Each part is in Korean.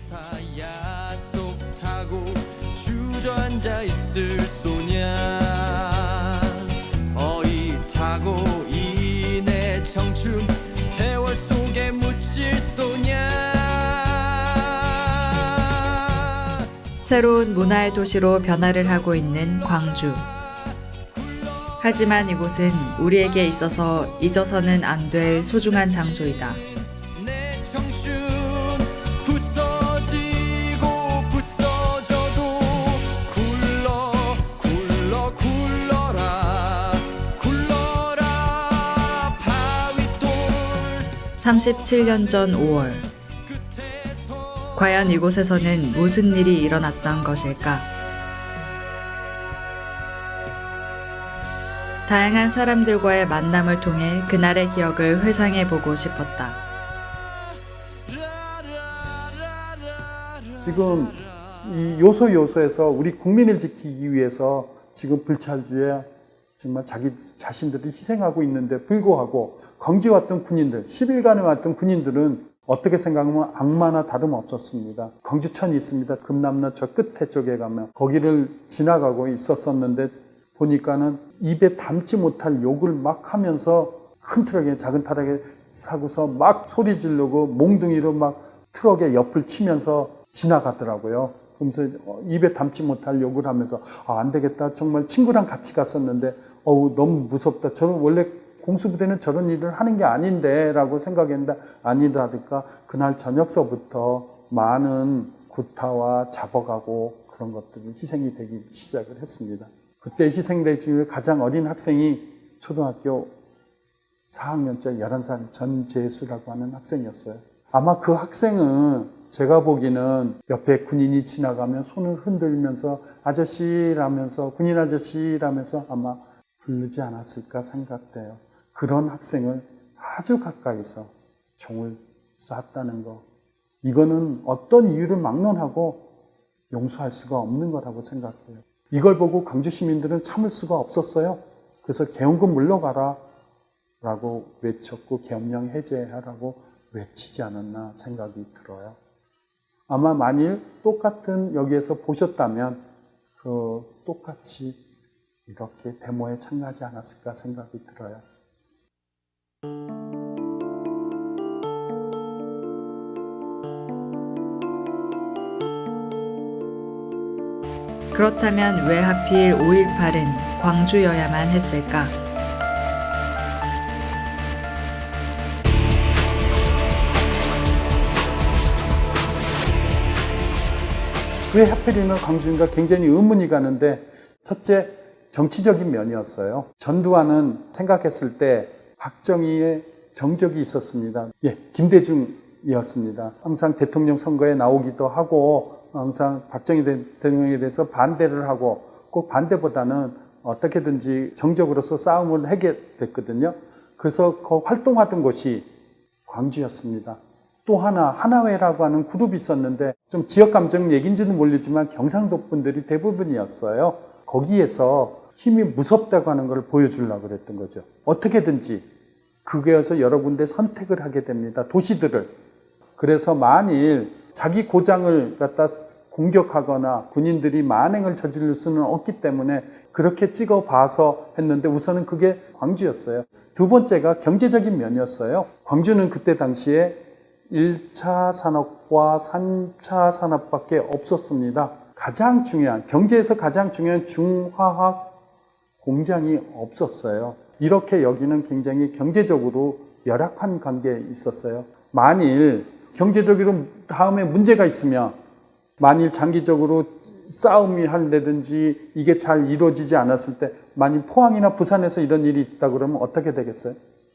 사야 속 타고 주저앉아 있을 소냐 어이 타고 이내 청춘 세월 속에 묻힐 소냐. 새로운 문화의 도시로 변화를 하고 있는 광주. 하지만 이곳은 우리에게 있어서 잊어서는 안 될 소중한 장소이다. 내 청춘 부서지고 부서져도 굴러라 바위돌. 37년 전 5월. 과연 이곳에서는 무슨 일이 일어났던 것일까? 다양한 사람들과의 만남을 통해 그날의 기억을 회상해보고 싶었다. 지금 이 요소에서 우리 국민을 지키기 위해서 지금 불찰주에 정말 자기 자신들이 희생하고 있는데 불구하고 광주에 왔던 군인들, 10일간에 왔던 군인들은 어떻게 생각하면 악마나 다름없었습니다. 광주천이 있습니다. 금남로 저 끝에 쪽에 가면 거기를 지나가고 있었었는데 보니까는 입에 담지 못할 욕을 막 하면서 큰 트럭에 작은 트럭에 사고서 막 소리 지르고 몽둥이로 막 트럭에 옆을 치면서 지나가더라고요. 그러면서 입에 담지 못할 욕을 하면서 안 되겠다. 정말 친구랑 같이 갔었는데 너무 무섭다. 저는 원래 공수부대는 저런 일을 하는 게 아닌데 라고 생각했는데 아니다니까 그날 저녁서부터 많은 구타와 잡아가고 그런 것들이 희생이 되기 시작을 했습니다. 그때 희생대 중에 가장 어린 학생이 초등학교 4학년짜리 11살 전재수라고 하는 학생이었어요. 아마 그 학생은 제가 보기에는 옆에 군인이 지나가면 손을 흔들면서 아저씨라면서 군인 아저씨라면서 아마 부르지 않았을까 생각돼요. 그런 학생을 아주 가까이서 총을 쐈다는 거. 이거는 어떤 이유를 막론하고 용서할 수가 없는 거라고 생각해요. 이걸 보고 광주 시민들은 참을 수가 없었어요. 그래서 계엄군 물러가라 라고 외쳤고 계엄령 해제하라고 외치지 않았나 생각이 들어요. 아마 만일 똑같은 여기에서 보셨다면 똑같이 이렇게 데모에 참가하지 않았을까 생각이 들어요. 그렇다면 왜 하필 5.18은 광주여야만 했을까? 왜 하필이면 광주인가 굉장히 의문이 가는데 첫째, 정치적인 면이었어요. 전두환은 생각했을 때 박정희의 정적이 있었습니다. 김대중이었습니다. 항상 대통령 선거에 나오기도 하고 항상 박정희 대통령에 대해서 반대를 하고 꼭 반대보다는 어떻게든지 정적으로서 싸움을 하게 됐거든요. 그래서 활동하던 곳이 광주였습니다. 또 하나회라고 하는 그룹이 있었는데 좀 지역감정 얘기인지는 모르지만 경상도 분들이 대부분이었어요. 거기에서 힘이 무섭다고 하는 걸 보여주려고 그랬던 거죠. 어떻게든지 그게서 여러 군데 선택을 하게 됩니다. 도시들을. 그래서 만일 자기 고장을 갖다 공격하거나 군인들이 만행을 저지를 수는 없기 때문에 그렇게 찍어봐서 했는데 우선은 그게 광주였어요. 두 번째가 경제적인 면이었어요. 광주는 그때 당시에 1차 산업과 3차 산업밖에 없었습니다. 가장 중요한, 경제에서 가장 중요한 중화학 공장이 없었어요. 이렇게 여기는 굉장히 경제적으로 열악한 관계에 있었어요. 만일 경제적으로 다음에 문제가 있으면 만일 장기적으로 싸움이 한다든지 이게 잘 이루어지지 않았을 때 만일 포항이나 부산에서 이런 일이 있다 그러면 어떻게 되겠어요?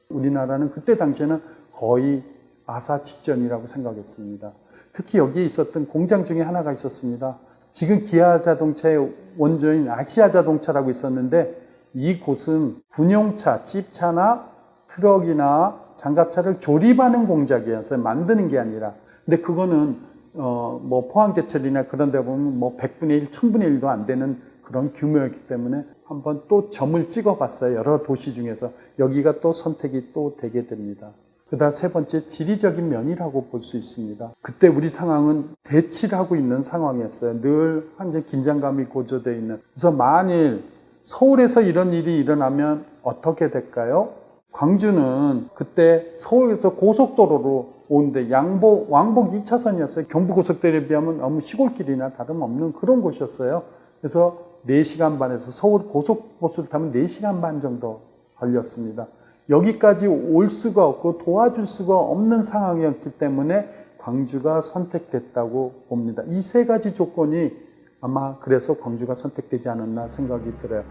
우리나라는 그때 당시에는 거의 아사 직전이라고 생각했습니다. 특히 여기에 있었던 공장 중에 하나가 있었습니다. 지금 기아자동차의 원조인 아시아자동차라고 있었는데 이곳은 군용차, 집차나 트럭이나 장갑차를 조립하는 공장이었어요. 만드는 게 아니라. 근데 그거는 포항제철이나 그런 데 보면 100분의 1, 1000분의 1도 안 되는 그런 규모였기 때문에 한번 또 점을 찍어봤어요. 여러 도시 중에서. 여기가 또 선택이 또 되게 됩니다. 그다음 세 번째 지리적인 면이라고 볼 수 있습니다. 그때 우리 상황은 대치를 하고 있는 상황이었어요. 늘 항상 긴장감이 고조되어 있는. 그래서 만일 서울에서 이런 일이 일어나면 어떻게 될까요? 광주는 그때 서울에서 고속도로로 오는데 왕복 2차선이었어요. 경부고속도로에 비하면 너무 시골길이나 다름없는 그런 곳이었어요. 그래서 4시간 반에서 서울 고속버스를 타면 4시간 반 정도 걸렸습니다. 여기까지 올 수가 없고 도와줄 수가 없는 상황이었기 때문에 광주가 선택됐다고 봅니다. 이 세 가지 조건이 아마 그래서 광주가 선택되지 않았나 생각이 들어요.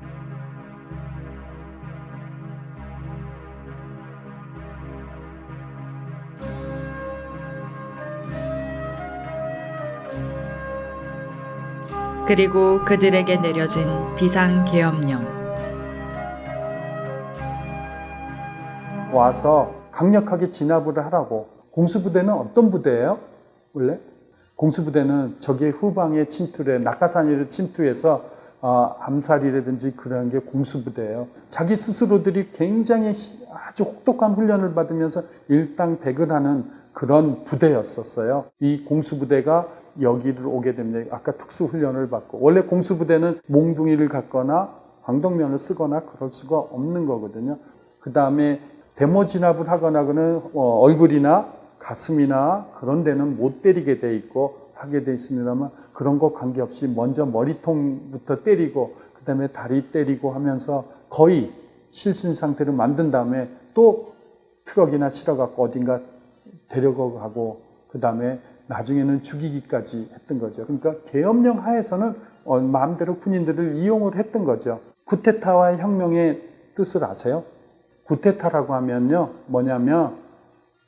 그리고 그들에게 내려진 비상계엄령. 와서 강력하게 진압을 하라고. 공수부대는 어떤 부대예요? 원래? 공수부대는 적의 후방에 침투해 낙하산이를 침투해서 암살이라든지 그런 게 공수부대예요. 자기 스스로들이 굉장히 아주 혹독한 훈련을 받으면서 일당백을 하는 그런 부대였었어요. 이 공수부대가 여기를 오게 됩니다. 아까 특수훈련을 받고. 원래 공수부대는 몽둥이를 갖거나 광덕면을 쓰거나 그럴 수가 없는 거거든요. 그 다음에 데모 진압을 하거나 그는 얼굴이나 가슴이나 그런 데는 못 때리게 돼 있고 하게 돼 있습니다만 그런 거 관계없이 먼저 머리통부터 때리고 그 다음에 다리 때리고 하면서 거의 실신 상태를 만든 다음에 또 트럭이나 실어갖고 어딘가 데려가고 그 다음에 나중에는 죽이기까지 했던 거죠. 그러니까 계엄령 하에서는 마음대로 군인들을 이용을 했던 거죠. 쿠데타와 혁명의 뜻을 아세요? 쿠데타라고 하면요, 뭐냐면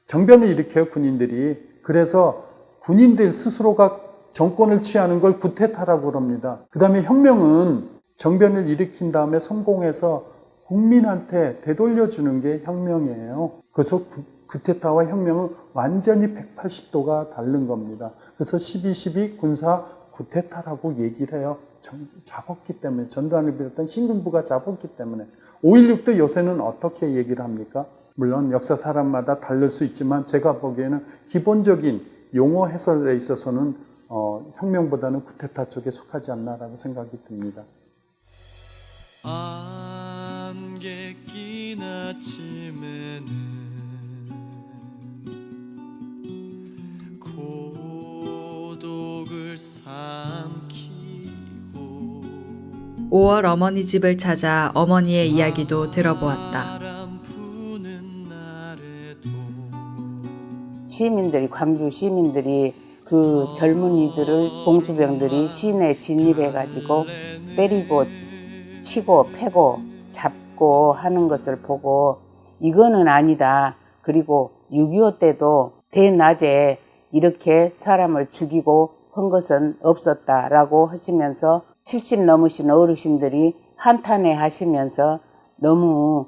정변을 일으켜요, 군인들이. 그래서 군인들 스스로가 정권을 취하는 걸 쿠데타라고 그럽니다. 그 다음에 혁명은 정변을 일으킨 다음에 성공해서 국민한테 되돌려주는 게 혁명이에요. 그래서 쿠데타와 혁명은 완전히 180도가 다른 겁니다. 그래서 12.12 군사 쿠데타라고 얘기를 해요. 잡았기 때문에, 전두환을 비롯한 신군부가 잡았기 때문에. 5.16도 요새는 어떻게 얘기를 합니까? 물론 역사 사람마다 다를 수 있지만 제가 보기에는 기본적인 용어 해설에 있어서는 혁명보다는 쿠데타 쪽에 속하지 않나라고 생각이 듭니다. 안개 낀 아침에는 고독을 삼키고 5월 어머니 집을 찾아 어머니의 이야기도 들어보았다. 바람 부는 날에도 시민들이, 광주 시민들이 그 젊은이들을 공수병들이 시내 진입해가지고 때리고 치고 패고 잡고 하는 것을 보고 이거는 아니다. 그리고 6.25 때도 대낮에 이렇게 사람을 죽이고 한 것은 없었다라고 하시면서 70 넘으신 어르신들이 한탄해 하시면서 너무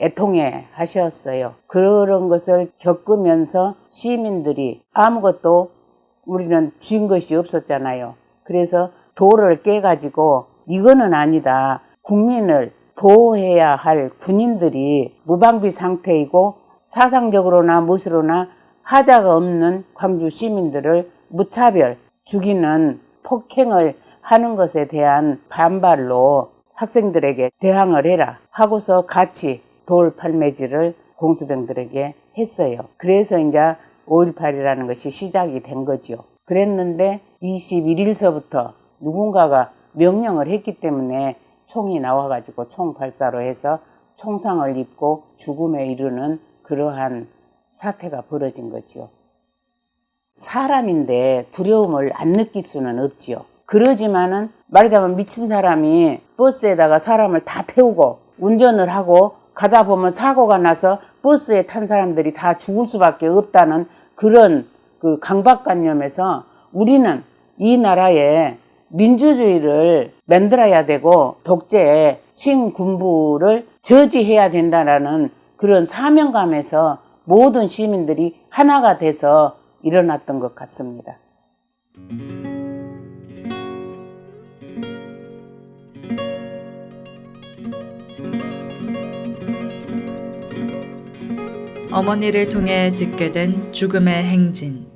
애통해 하셨어요. 그런 것을 겪으면서 시민들이 아무것도 우리는 쥔 것이 없었잖아요. 그래서 도를 깨가지고 이거는 아니다. 국민을 보호해야 할 군인들이 무방비 상태이고 사상적으로나 무엇으로나 하자가 없는 광주 시민들을 무차별 죽이는 폭행을 하는 것에 대한 반발로 학생들에게 대항을 해라 하고서 같이 돌 팔매질을 공수병들에게 했어요. 그래서 이제 5.18이라는 것이 시작이 된 거죠. 그랬는데 21일서부터 누군가가 명령을 했기 때문에 총이 나와가지고 총 발사로 해서 총상을 입고 죽음에 이르는 그러한 사태가 벌어진 거죠. 사람인데 두려움을 안 느낄 수는 없지요. 그러지만은 말하자면 미친 사람이 버스에다가 사람을 다 태우고 운전을 하고 가다 보면 사고가 나서 버스에 탄 사람들이 다 죽을 수밖에 없다는 그런 그 강박관념에서 우리는 이 나라에 민주주의를 만들어야 되고 독재 신군부를 저지해야 된다라는 그런 사명감에서 모든 시민들이 하나가 돼서 일어났던 것 같습니다. 어머니를 통해 듣게 된 죽음의 행진.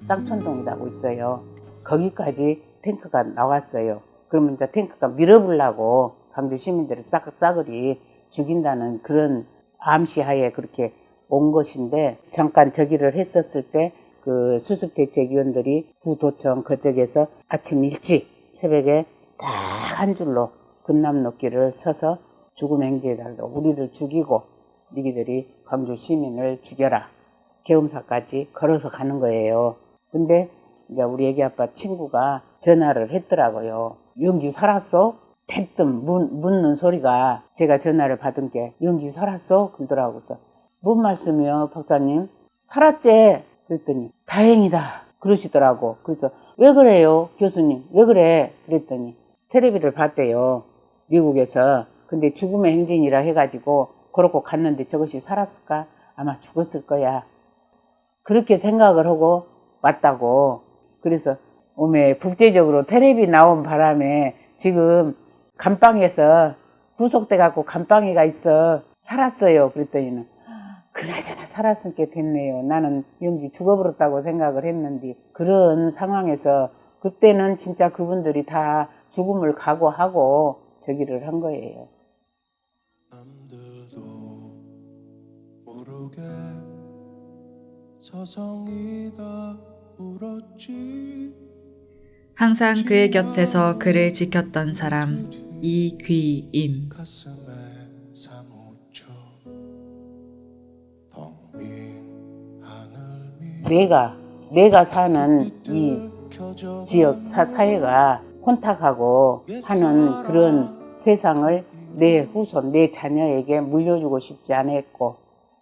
쌍천동이라고 있어요. 거기까지 탱크가 나왔어요. 그러면 이제 탱크가 밀어보려고 광주 시민들을 싸그리 죽인다는 그런 암시하에 그렇게 온 것인데, 잠깐 저기를 했었을 때 그 수습대책위원들이 구도청 그쪽에서 아침 일찍 새벽에 딱 한 줄로 군남로길을 서서 죽음 행제해달라고, 우리를 죽이고 니희들이 광주 시민을 죽여라, 계엄사까지 걸어서 가는 거예요. 근데 이제 우리 애기 아빠 친구가 전화를 했더라고요. 영규 살았어? 대뜸 묻는 소리가, 제가 전화를 받은 게 영규 살았어? 그러더라고요. 뭔 말씀이요, 박사님? 살았지? 그랬더니 다행이다 그러시더라고. 그래서 왜 그래요, 교수님? 왜 그래? 그랬더니 텔레비를 봤대요, 미국에서. 근데 죽음의 행진이라 해가지고 그렇고 갔는데 저것이 살았을까? 아마 죽었을 거야. 그렇게 생각을 하고 왔다고. 그래서 오메 국제적으로 텔레비 나온 바람에 지금 감방에서 구속돼 갖고 감방에가 있어. 살았어요. 그랬더니는 그나저나 살았으니까 됐네요. 나는 영기 죽어버렸다고 생각을 했는데, 그런 상황에서 그때는 진짜 그분들이 다 죽음을 각오하고 저기를 한 거예요. 남들도 모르게 서성이다 울었지. 항상 그의 곁에서 그를 지켰던 사람 이귀임. 가슴에 사무쳐 텅빈 하늘 내가 사는 이 지역 사회가 혼탁하고 하는 그런 세상을 내 후손, 내 자녀에게 물려주고 싶지 않았고,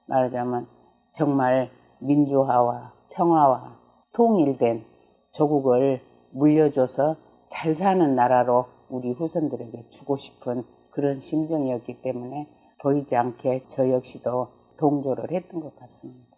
말하자면 정말 민주화와 평화와 통일된 조국을 물려줘서 잘 사는 나라로 우리 후손들에게 주고 싶은 그런 심정이었기 때문에 보이지 않게 저 역시도 동조를 했던 것 같습니다.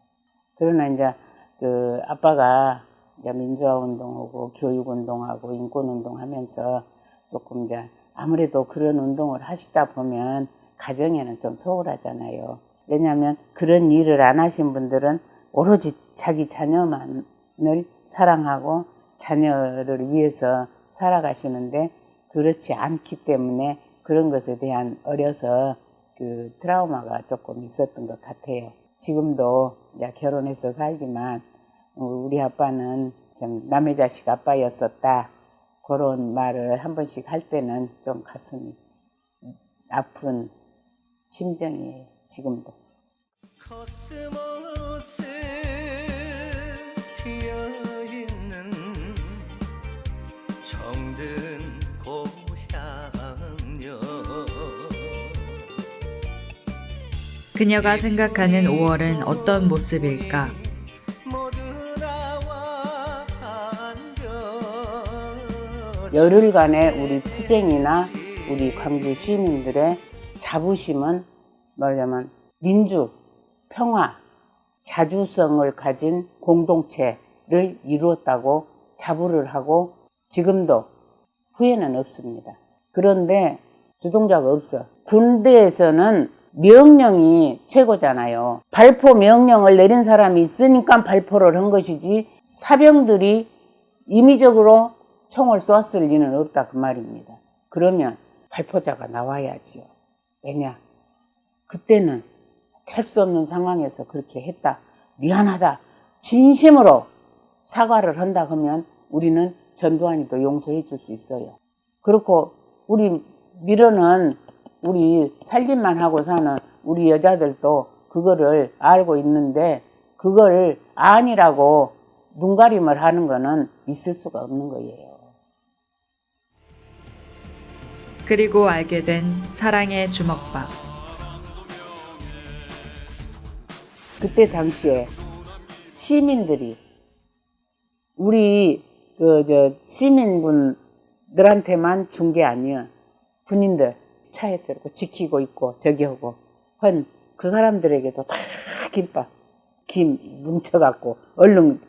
그러나 이제 그 아빠가 이제 민주화 운동하고 교육 운동하고 인권 운동하면서 조금 이제 아무래도 그런 운동을 하시다 보면 가정에는 좀 소홀하잖아요. 왜냐하면 그런 일을 안 하신 분들은 오로지 자기 자녀만을 사랑하고 자녀를 위해서 살아가시는데, 그렇지 않기 때문에 그런 것에 대한 어려서 그 트라우마가 조금 있었던 것 같아요. 지금도 이제 결혼해서 살지만 우리 아빠는 좀 남의 자식 아빠였었다, 그런 말을 한 번씩 할 때는 좀 가슴이 아픈 심정이에요, 지금도. 코스모스 피어있는 정든 고향여. 그녀가 생각하는 5월은 어떤 모습일까? 모두 나와 한별. 열흘간의 우리 투쟁이나 우리 광주 시민들의 자부심은 뭐냐면 민주, 평화, 자주성을 가진 공동체를 이루었다고 자부를 하고, 지금도 후회는 없습니다. 그런데 주동자가 없어. 군대에서는 명령이 최고잖아요. 발포 명령을 내린 사람이 있으니까 발포를 한 것이지, 사병들이 임의적으로 총을 쏘았을 리는 없다, 그 말입니다. 그러면 발포자가 나와야지요. 왜냐? 그때는 찰 수 없는 상황에서 그렇게 했다, 미안하다, 진심으로 사과를 한다 하면 우리는 전두환이도 용서해 줄 수 있어요. 그렇고 우리 밀어는 우리 살림만 하고 사는 우리 여자들도 그거를 알고 있는데, 그걸 아니라고 눈가림을 하는 거는 있을 수가 없는 거예요. 그리고 알게 된 사랑의 주먹밥. 그때 당시에 시민들이, 우리 시민분들한테만 준 게 아니야. 군인들 차에서 이렇게 지키고 있고 저기 하고 한 그 사람들에게도 다 김 뭉쳐갖고 얼른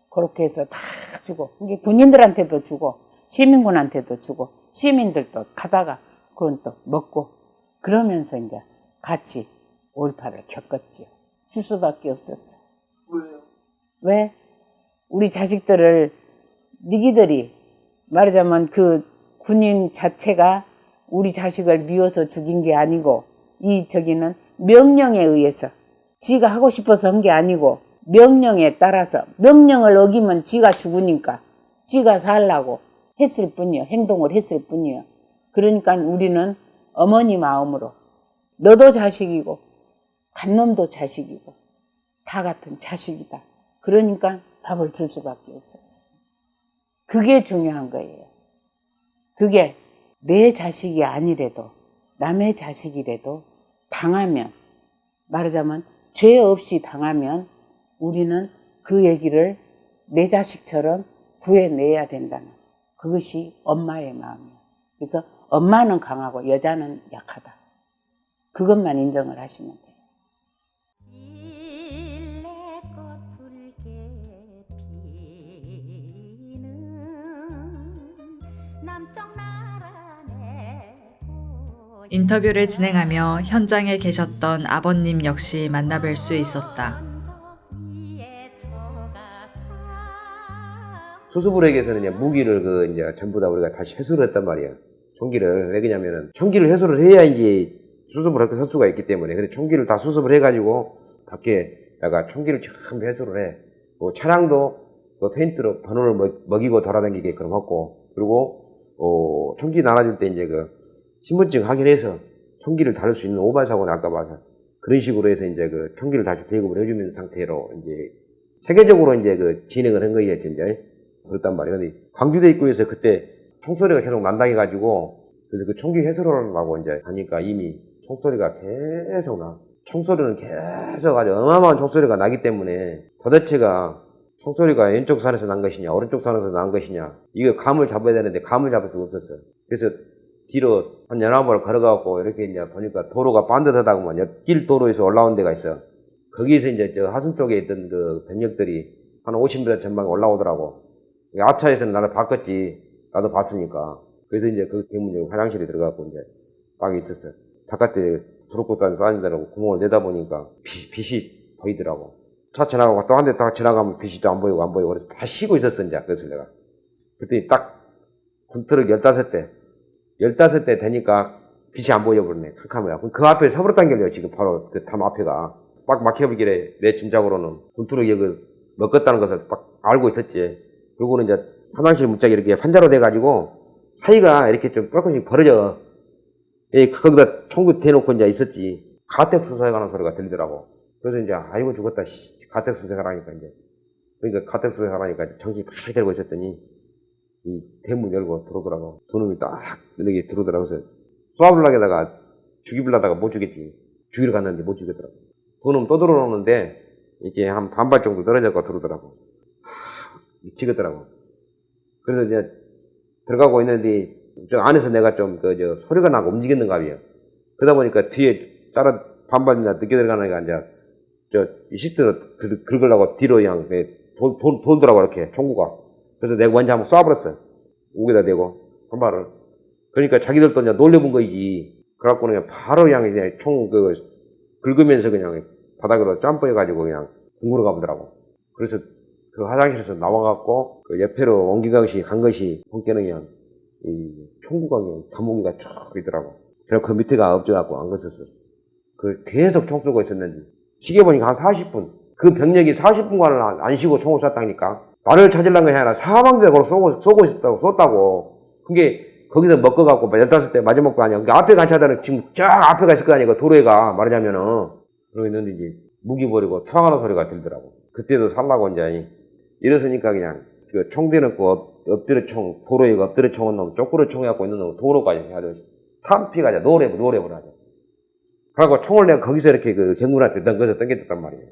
그렇게 해서 다 주고, 이게 군인들한테도 주고 시민군한테도 주고, 시민들도 가다가 그건 또 먹고, 그러면서 이제 같이 5.18을 겪었지요. 줄 수밖에 없었어. 왜? 우리 자식들을 니기들이 말하자면 그 군인 자체가 우리 자식을 미워서 죽인 게 아니고 저기는 명령에 의해서 지가 하고 싶어서 한 게 아니고 명령에 따라서 명령을 어기면 지가 죽으니까 지가 살라고 했을 뿐이요. 행동을 했을 뿐이요. 그러니까 우리는 어머니 마음으로 너도 자식이고 간놈도 자식이고 다 같은 자식이다. 그러니까 밥을 줄 수밖에 없었어요. 그게 중요한 거예요. 그게 내 자식이 아니래도 남의 자식이라도 당하면 말하자면 죄 없이 당하면 우리는 그 얘기를 내 자식처럼 구해내야 된다는 그것이 엄마의 마음이에요. 그래서 엄마는 강하고 여자는 약하다. 그것만 인정을 하시면 돼요. 인터뷰를 진행하며 현장에 계셨던 아버님 역시 만나뵐 수 있었다. 수습을에게서는 이제 무기를 이제 전부 다 우리가 다시 회수를 했단 말이에요. 총기를. 왜 그러냐면은 총기를 회수를 해야 이제 수습을 할 수가 있기 때문에. 근데 총기를 다 수습을 해가지고 밖에다가 총기를 참 회수를 해. 뭐 차량도 페인트로 번호를 먹이고 돌아다니게끔 했고, 그리고 총기 나눠줄 때 이제 신분증 확인해서 총기를 다룰 수 있는 오반 사고 날까봐 그런 식으로 해서 이제 총기를 다시 배급을 해주는 상태로 이제 세계적으로 이제 진행을 한 거예요, 이제. 그랬단 말이에요. 근데 광주대 입구에서 그때 총소리가 계속 난당해가지고, 그래서 그 총기 회수를 하고 이제 하니까 이미 총소리가 계속 나. 총소리는 계속 아주 어마어마한 총소리가 나기 때문에 도대체가 총소리가 왼쪽 산에서 난 것이냐, 오른쪽 산에서 난 것이냐, 이거 감을 잡아야 되는데 감을 잡을 수가 없었어요. 그래서 뒤로 한 연합을 걸어가고 이렇게 이제 보니까 도로가 반듯하다고 옆길 도로에서 올라온 데가 있어. 거기에서 이제 저 하순 쪽에 있던 그 병력들이 한 50m 전방에 올라오더라고. 앞차에서는 나를 봤겠지. 나도 봤으니까. 그래서 이제 그 대문 화장실에 들어가고 이제 딱 있었어. 바깥에 도로꽃단 쌓인 데라고 구멍을 내다보니까 빛이 보이더라고. 차 지나가고 또 한 대 딱 지나가면 빛이 또 안 보이고 안 보이고 그래서 다 쉬고 있었어, 이제. 그래서 내가. 그랬더니 딱 군트럭 15대 되니까 빛이 안 보여버리네. 캄캄해요. 그 앞에 서버렸단 결이에요, 지금 바로 그 담 앞에가. 빡 막혀보길래 내 짐작으로는 군트럭 여기 먹었다는 것을 딱 알고 있었지. 그리고는 이제 화장실 문짝이 이렇게 판자로 돼가지고 사이가 이렇게 좀 조금씩 벌어져. 거기다 총구 대놓고 이제 있었지. 가택 수색하는 소리가 들리더라고. 그래서 이제 아이고 죽었다. 가택 수색하라니까 이제. 그러니까 가택 수색하라니까 정신이 팍 들고 있었더니 이 대문 열고 들어오더라고. 두 놈이 딱 이렇게 들어오더라고. 그래서 쏘아불라게다가 죽이불라다가 못 죽였지. 죽이러 갔는데 못 죽였더라고. 두 놈 또 들어오는데 이게 한 반발 정도 떨어져서 들어오더라고. 미치겠더라고. 그래서 이제 들어가고 있는데 저 안에서 내가 좀 소리가 나고 움직였는가 봐요. 그러다 보니까 뒤에 다른 반발이나 늦게 들어가니까 이제 시트 긁으려고 뒤로 그냥 돌더라고, 이렇게 총구가. 그래서 내가 먼저 한번 쏴버렸어. 목에다 대고 한 발을. 그러니까 자기들도 이제 놀려본 거지. 그래갖고 그냥 바로 그냥 총 긁으면서 그냥 바닥으로 점프해가지고 그냥 궁으로 가보더라고. 그래서 그 화장실에서 나와갖고 그 옆에로 옮기가시 간 것이 본께는 그냥 이 총구가 그냥 단무기가 쫙 있더라고. 그래서 그 밑에가 엎져갖고 안 갔었어. 계속 총 쏘고 있었는데 시계 보니까 한 40분. 그 병력이 40분간을 안 쉬고 총을 쐈다니까. 나를 찾으려는 것이 아니라 사방대로 쏘고 있었다고, 쏘았다고. 그게 거기서 먹어갖고 15대 마지막도 아니야. 그러니까 앞에 간 차들은 지금 쫙 앞에 가 있을 거 아니야. 그 도로에가 말하자면은. 그러고 있는데 이제 무기 버리고 투항하는 소리가 들더라고. 그때도 살라고 이제 이랬으니까 그냥 총 대놓고 엎드려 총, 도로에 엎드려 총은 놈, 쪼꾸려 총 해갖고 있는 놈 도로까지 아주 탄피가 아주 노래불 하죠. 그래갖고 총을 내가 거기서 이렇게 경군한테 던졌단 말이에요.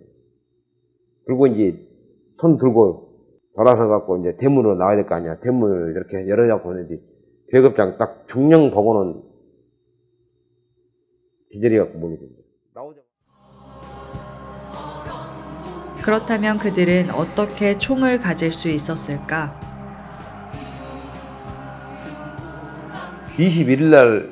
그리고 이제 손 들고 돌아서 갖고 이제 대문으로 나와야 될 거 아니야. 대문을 이렇게 열어갖고 있는데 계급장 딱 중령 보고는 기절해갖고 몸이 됩니다. 그렇다면 그들은 어떻게 총을 가질 수 있었을까? 21일 날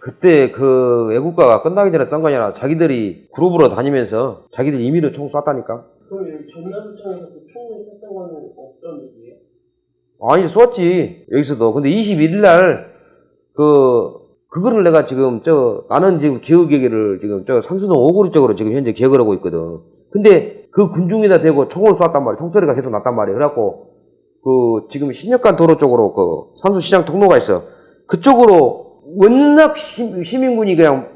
그때 그 애국가가 끝나기 전에 썬 거냐. 자기들이 그룹으로 다니면서 자기들 임의로 총 쐈다니까. 그럼 여기 전남청에서 그 총을 쐈던 거는 어떤 얘기예요? 아니, 쐈지. 여기서도. 근데 21일 날, 그거를 내가 지금, 나는 지금 기억얘기를 지금, 상수동 오구리 쪽으로 지금 현재 기억을 하고 있거든. 근데 그 군중에다 대고 총을 쐈단 말이야. 총소리가 계속 났단 말이야. 그래갖고, 지금 신역간 도로 쪽으로 산수시장 통로가 있어. 그쪽으로 워낙 시민군이 그냥,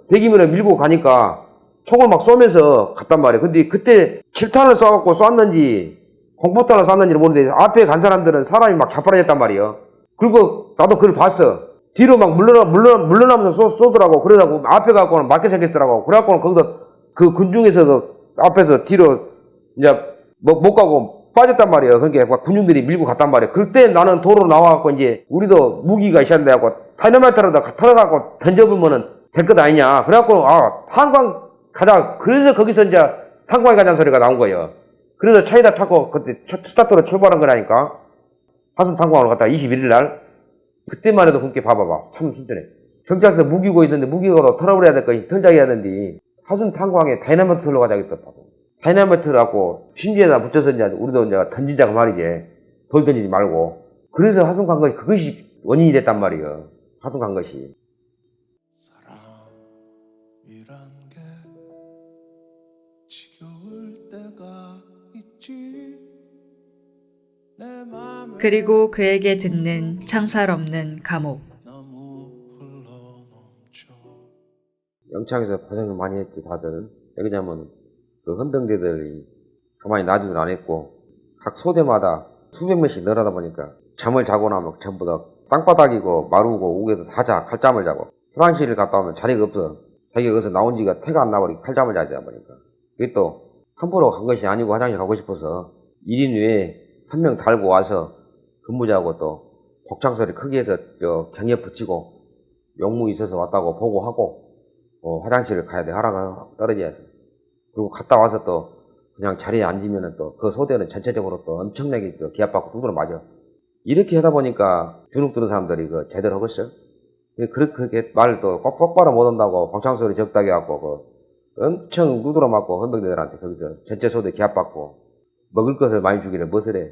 대기면에 밀고 가니까 총을 막 쏘면서 갔단 말이야. 근데 그때 7탄을 쏴갖고 쐈는지, 공포탄을 쐈는지는 모르는데 앞에 간 사람들은 사람이 막 자빠졌단 말이에요. 그리고 나도 그걸 봤어. 뒤로 막 물러나면서 쏘더라고. 그러다가 앞에 가고는 맞게 생겼더라고. 그래갖고는 거기서 그 군중에서도 앞에서 뒤로 이제 못 가고 빠졌단 말이에요. 그러니까 막 군중들이 밀고 갔단 말이에요. 그때 나는 도로 나와갖고 이제 우리도 무기가 있었는데 하고 다이너마이트를 털어갖고 던져보면은 될 것 아니냐. 그래갖고 탄광 가자. 그래서 거기서 이제 탄광에 가자는 소리가 나온 거예요. 그래서 차에다 타고 그때 스타트로 출발한 거라니까. 화순 탄광으로 갔다 21일 날. 그때만 해도 그렇게 봐봐봐. 참 순전해. 경찰서 무기고 있는데 무기고로 털어버려야 될 거 털자기 하는데 화순 탄광에 다이너마이트로 가자 했다고. 다이너마이트라고 신지에다 붙여서 이제 우리도 이제 던지자고 말이지. 돌 던지지 말고. 그래서 화순 간 것이 그것이 원인이 됐단 말이에요. 화순 간 것이. 사랑이란 게 지겨울 때가 있지. 내 맘에 그리고 그에게 듣는 창살 없는 감옥. 너무 흘러넘쳐. 영창에서 고생을 많이 했지, 다들. 왜냐면, 그 헌병대들이 가만히 놔두질 안 했고, 각 소대마다 수백 명씩 늘어나다 보니까, 잠을 자고 나면 전부 다 땅바닥이고, 마루고, 옥에서 다 자, 칼잠을 자고, 화장실을 갔다 오면 자리가 없어. 자기가 여기서 나온 지가 태가 안 나버리고 칼잠을 자야 되다 보니까. 그게 또, 함부로 간 것이 아니고 화장실 가고 싶어서, 1인 외에 한 명 달고 와서 근무자하고 또, 복창소리 크게 해서, 경에 붙이고, 용무 있어서 왔다고 보고하고, 화장실을 가야 돼. 하라가 떨어져야지. 그리고 갔다 와서 또 그냥 자리에 앉으면은 또 그 소대는 전체적으로 또 엄청나게 또 기합받고 두드러 맞아. 이렇게 하다 보니까 주눅 드는 사람들이 제대로 하겠어? 그렇게 말을 또 똑바로 못 한다고 방창소리 적다게 하고 엄청 두드러 맞고 헌병대들한테 거기서 전체 소대 기합받고 먹을 것을 많이 주기를 무엇을 해.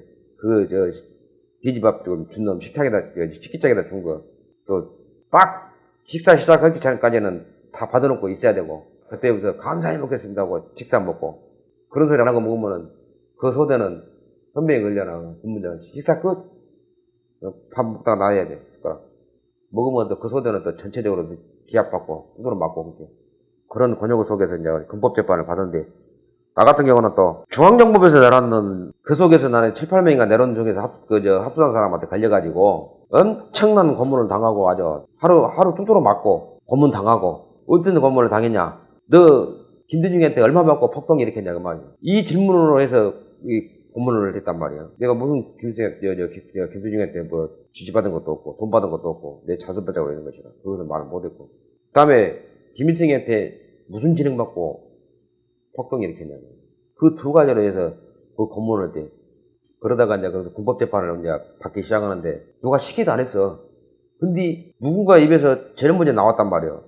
돼지밥 좀 준 놈 식탁에다 식기장에다 준 거 또 딱 식사 시작하기 전까지는 다 받아놓고 있어야 되고 그때부터 감사히 먹겠습니다 하고 식사 먹고 그런 소리 안 하고 먹으면은 그 소대는 선배에 걸려나 근무자 식사 끝 밥 먹다가 나와야 돼. 먹으면 또 그 소대는 또 전체적으로 기합받고 두드러 맞고 그런 권역 속에서 이제 군법재판을 받았는데 나 같은 경우는 또 중앙정보부에서 내려왔는 그 속에서 나는 7, 8명인가 내려온 중에서 합수한 사람한테 걸려가지고 엄청난 고문을 당하고 아주 하루 두드러 맞고 고문 당하고 어떤 고문을 당했냐 너 김대중한테 얼마 받고 폭동 일으켰냐 그 말이야. 이 질문으로 해서 이 고문을 했단 말이야. 내가 무슨 김대중한테 뭐 지지받은 것도 없고 돈 받은 것도 없고 내 자수 받자고 이런 것이라 그것은 말을 못했고 그 다음에 김일성한테 무슨 지능 받고 폭동 일으켰냐고 그 두 가지로 해서 그 고문을 때 그러다가 이제 그 군법재판을 이제 받기 시작하는데 누가 시키도 안 했어. 근데 누군가 입에서 제일 먼저 나왔단 말이야.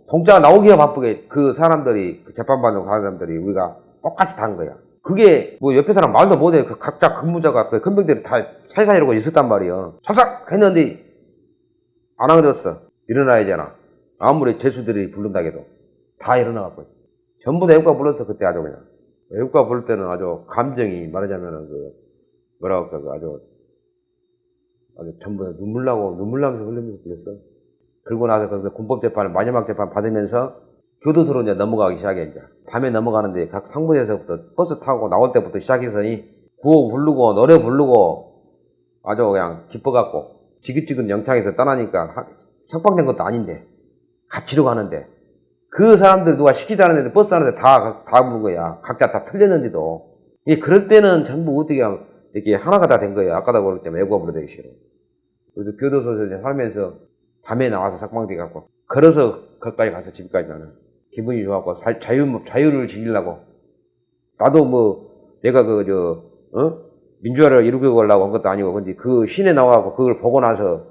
동자가 나오기가 바쁘게 그 사람들이 그 재판받는 사람들이 우리가 똑같이 다 한 거야. 그게 뭐 옆에 사람 말도 못해. 그 각자 근무자가 그 헌병들이 다 사이사이 이러고 있었단 말이야. 삭삭 했는데 안 하거든요. 일어나야잖아. 아무리 재수들이 부른다고 해도 다 일어나갖고 전부 다 애국가 불렀어. 그때 아주 그냥 애국가 부를 때는 아주 감정이 말하자면은 뭐라고 할까 아주 전부 다 눈물 나면서 흘리면서 불렀어. 그러고 나서 거기서 군법재판을 마지막 재판 받으면서 교도소로 이제 넘어가기 시작해 이제 밤에 넘어가는데 각 상부에서부터 버스 타고 나올 때부터 시작해서니 구호 부르고 노래 부르고 아주 그냥 기뻐갖고 지긋지긋 영창에서 떠나니까 석방된 것도 아닌데 갇히러 가는데 그 사람들 누가 시키자는데 버스 하는데 다 부른 거야. 각자 다 틀렸는데도 그럴 때는 전부 어떻게 하면 이렇게 하나가 다 된 거야. 아까도 그랬지만 애국가 부르되기 싫어. 그래서 교도소에서 살면서 밤에 나와서 석방돼 갖고 걸어서 거기까지 가서 집까지 나는 기분이 좋았고 자유를 즐기려고 나도 뭐 내가 민주화를 이루려고 한 것도 아니고 근데 그 시내 나와갖고 그걸 보고 나서